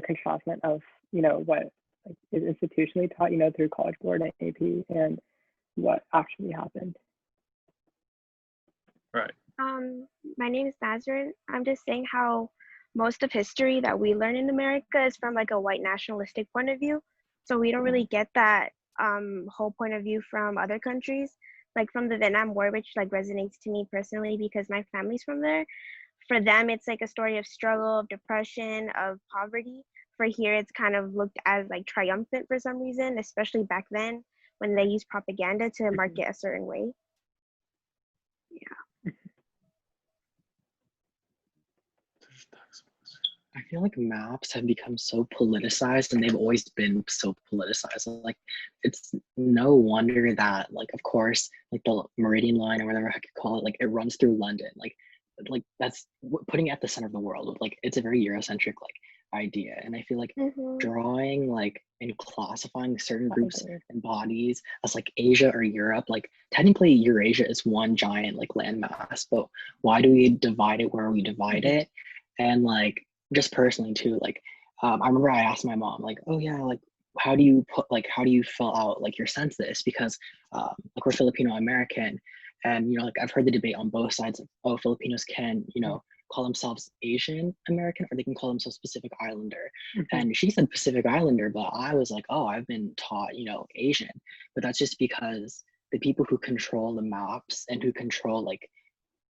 contrastment of, you know, what like, is institutionally taught, you know, through College Board and AP, and what actually happened. Right. My name is Nazareth. I'm just saying how most of history that we learn in America is from like a white nationalistic point of view. So we don't really get that whole point of view from other countries, like from the Vietnam War, which like resonates to me personally because my family's from there. For them, it's like a story of struggle, of depression, of poverty. For here, it's kind of looked as like triumphant for some reason, especially back then when they used propaganda to market a certain way. Yeah. I feel like maps have become so politicized, and they've always been so politicized. Like, it's no wonder that, like, of course, like the Meridian line or whatever I could call it, like it runs through London. Like that's putting it at the center of the world. Like it's a very Eurocentric like idea, and I feel like drawing like and classifying certain groups and bodies as like Asia or Europe. Like technically, Eurasia is one giant like landmass, but why do we divide it where we divide it? And like just personally too, like I remember I asked my mom like, oh yeah, like how do you fill out like your census, because like we're Filipino American, and you know like I've heard the debate on both sides, like, oh, Filipinos can, you know, call themselves Asian American, or they can call themselves Pacific Islander. And she said Pacific Islander, but I was like, oh, I've been taught, you know, Asian. But that's just because the people who control the maps and who control like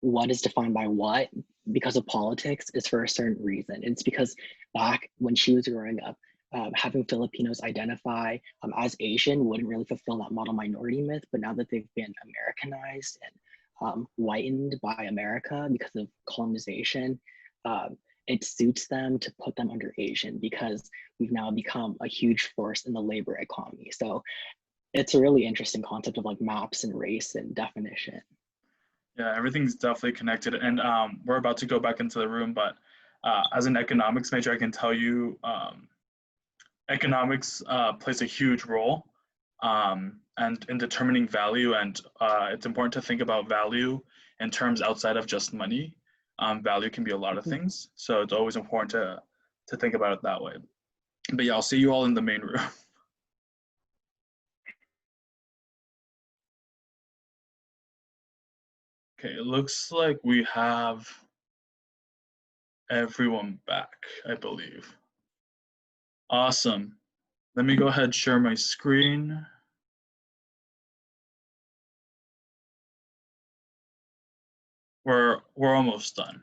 what is defined by what because of politics is for a certain reason. It's because back when she was growing up, having Filipinos identify as Asian wouldn't really fulfill that model minority myth. But now that they've been Americanized and whitened by America because of colonization, it suits them to put them under Asian, because we've now become a huge force in the labor economy. So it's a really interesting concept of like maps and race and definition. Yeah, everything's definitely connected. And we're about to go back into the room, but as an economics major, I can tell you economics plays a huge role and in determining value. And it's important to think about value in terms outside of just money. Value can be a lot of things. So it's always important to think about it that way. But yeah, I'll see you all in the main room. Okay, it looks like we have everyone back, I believe. Awesome. Let me go ahead and share my screen. We're almost done.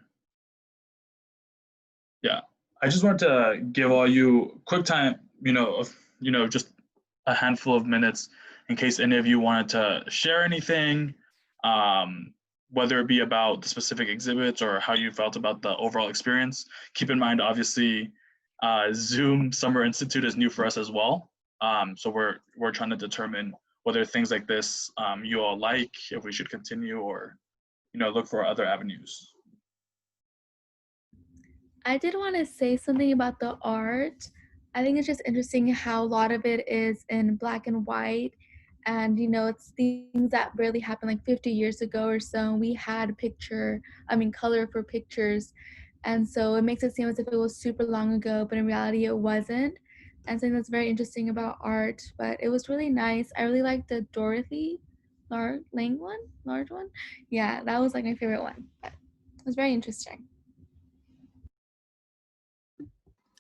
Yeah, I just wanted to give all you quick time, just a handful of minutes in case any of you wanted to share anything, whether it be about the specific exhibits or how you felt about the overall experience. Keep in mind, obviously, Zoom Summer Institute is new for us as well. So we're trying to determine whether things like this you all like, if we should continue or, look for other avenues. I did want to say something about the art. I think it's just interesting how a lot of it is in black and white. And, it's things that really happened like 50 years ago or so. We had color for pictures. And so it makes it seem as if it was super long ago, but in reality it wasn't. And something that's very interesting about art. But it was really nice. I really liked the Dorothy large one. Yeah, that was like my favorite one. But it was very interesting.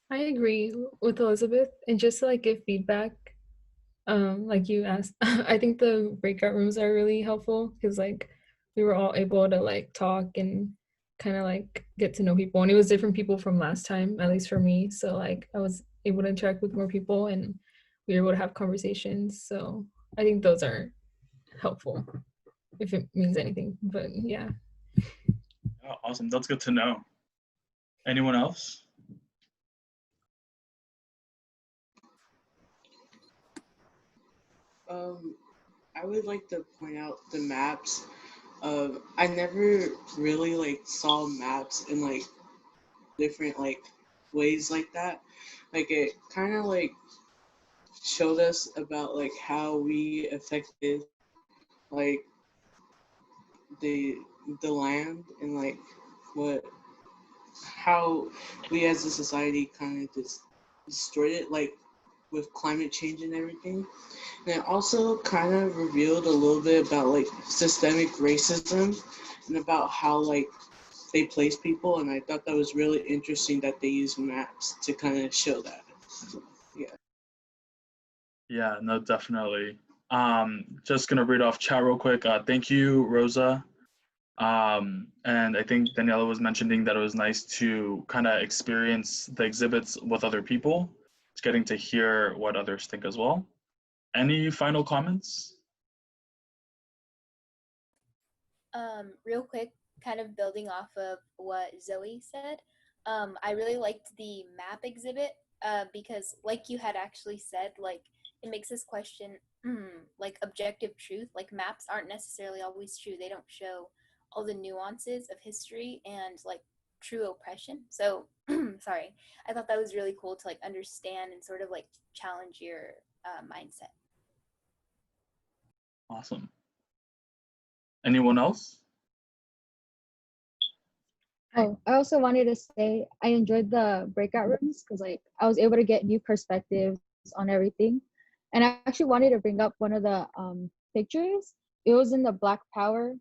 I agree with Elizabeth, and just to like give feedback, like you asked, I think the breakout rooms are really helpful because like we were all able to like talk and kind of like get to know people, and it was different people from last time, at least for me. So like I was able to interact with more people, and we were able to have conversations. So I think those are helpful, if it means anything. But yeah. Oh, awesome, that's good to know. Anyone else? I would like to point out the maps. I never really like saw maps in like different like ways like that. Like it kind of like showed us about like how we affected like the land and like how we as a society kind of just destroyed it, like with climate change and everything. And it also kind of revealed a little bit about like systemic racism and about how like they place people. And I thought that was really interesting that they use maps to kind of show that. So, yeah. Yeah, no, definitely. Just gonna read off chat real quick. Thank you, Rosa. And I think Daniela was mentioning that it was nice to kind of experience the exhibits with other people. It's getting to hear what others think as well. Any final comments? Real quick, kind of building off of what Zoe said, I really liked the map exhibit because, like you had actually said, like it makes us question like objective truth. Like maps aren't necessarily always true. They don't show all the nuances of history and like true oppression. So sorry, I thought that was really cool to like understand and sort of like challenge your mindset. Awesome. Anyone else? Oh, I also wanted to say I enjoyed the breakout rooms because like I was able to get new perspectives on everything. And I actually wanted to bring up one of the pictures. It was in the Black Power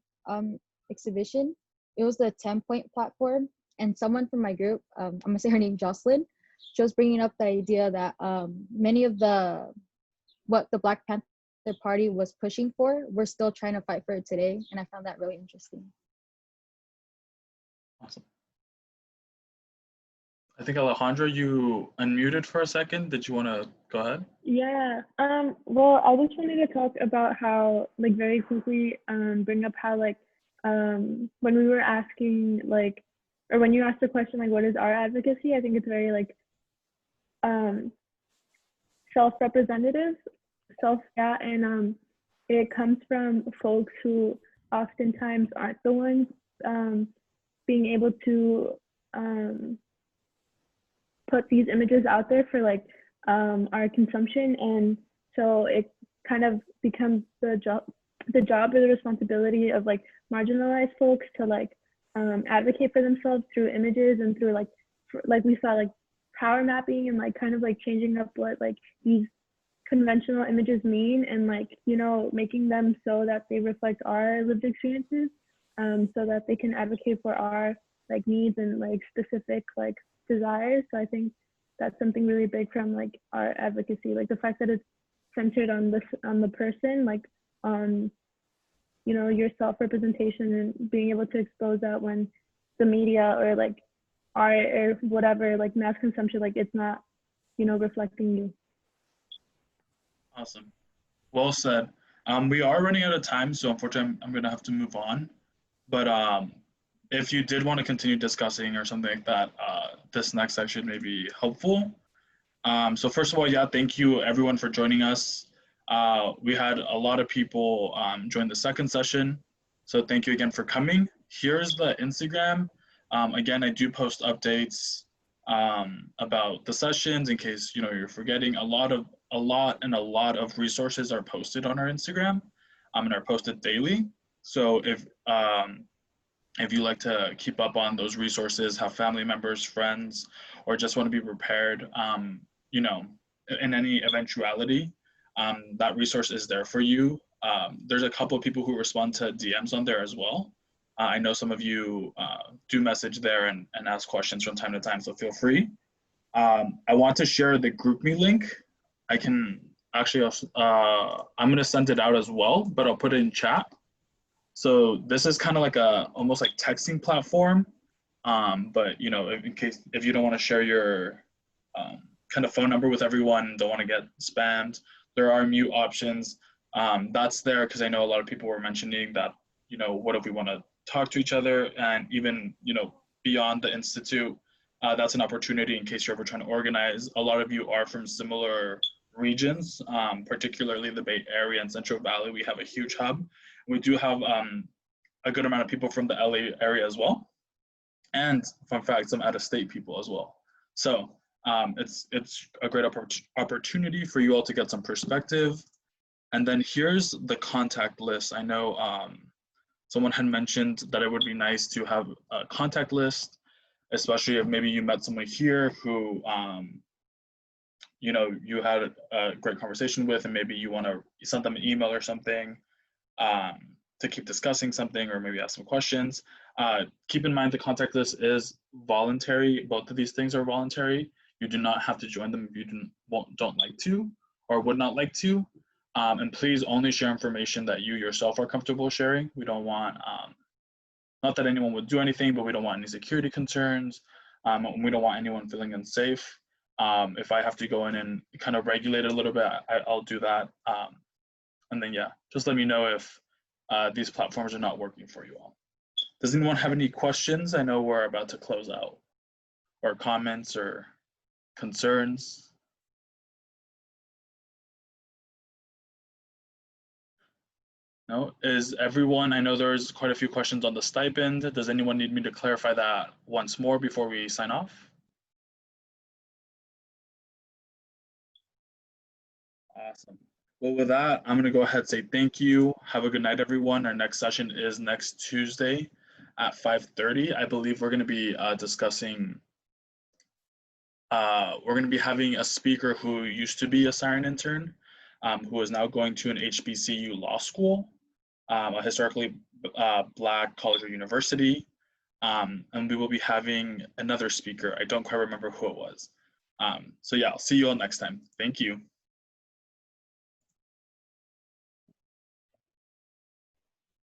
exhibition. It was the 10-point platform. And someone from my group, I'm gonna say her name, Jocelyn, she was bringing up the idea that many of what the Black Panther Party was pushing for, we're still trying to fight for it today. And I found that really interesting. Awesome. I think Alejandra, you unmuted for a second. Did you want to go ahead? Yeah. Well, I just wanted to talk about how, like, very quickly, bring up how, like, when we were asking, like, or when you asked the question, like, what is our advocacy? I think it's very, like, self-representative. self-scat, and it comes from folks who oftentimes aren't the ones being able to put these images out there for like our consumption, and so it kind of becomes the job or the responsibility of like marginalized folks to like advocate for themselves through images and through like we saw like power mapping and like kind of like changing up what like these conventional images mean, and like, you know, making them so that they reflect our lived experiences, so that they can advocate for our like needs and like specific like desires. So I think that's something really big from like our advocacy, like the fact that it's centered on the person, like on, you know, your self-representation and being able to expose that when the media or like art or whatever, like mass consumption, like it's not, you know, reflecting you. Awesome. Well said. We are running out of time, so unfortunately I'm going to have to move on. But if you did want to continue discussing or something like that, this next section may be helpful. So first of all, yeah, thank you everyone for joining us. We had a lot of people join the second session, so thank you again for coming. Here's the Instagram. Again, I do post updates about the sessions in case, you know, you're forgetting. A lot of resources are posted on our Instagram and are posted daily. So if you like to keep up on those resources, have family members, friends, or just want to be prepared, you know, in any eventuality, that resource is there for you. There's a couple of people who respond to DMs on there as well. I know some of you do message there and ask questions from time to time, so feel free. I want to share the GroupMe link. I can actually, I'm going to send it out as well, but I'll put it in chat. So this is kind of like almost like texting platform, but you know, if you don't want to share your kind of phone number with everyone, don't want to get spammed, there are mute options. That's there because I know a lot of people were mentioning that, you know, what if we want to talk to each other, and even, you know, beyond the Institute, that's an opportunity in case you're ever trying to organize. A lot of you are from similar regions, particularly the Bay Area and Central Valley. We have a huge hub. We do have a good amount of people from the LA area as well. And fun fact, some out-of-state people as well. So it's a great opportunity for you all to get some perspective. And then here's the contact list. I know someone had mentioned that it would be nice to have a contact list, especially if maybe you met someone here who, you know, you had a great conversation with, and maybe you want to send them an email or something to keep discussing something, or maybe ask some questions. Keep in mind the contact list is voluntary. Both of these things are voluntary. You do not have to join them if you don't like to or would not like to. And please only share information that you yourself are comfortable sharing. We don't want, not that anyone would do anything, but we don't want any security concerns. We don't want anyone feeling unsafe. If I have to go in and kind of regulate it a little bit, I'll do that. And then, yeah, just let me know if these platforms are not working for you all. Does anyone have any questions? I know we're about to close out, or comments or concerns. No, is everyone, I know there's quite a few questions on the stipend. Does anyone need me to clarify that once more before we sign off? Awesome. Well, with that, I'm going to go ahead and say thank you. Have a good night, everyone. Our next session is next Tuesday at 5:30. I believe we're going to be discussing, we're going to be having a speaker who used to be a Siren intern, who is now going to an HBCU law school, a historically Black college or university. And we will be having another speaker. I don't quite remember who it was. So yeah, I'll see you all next time. Thank you.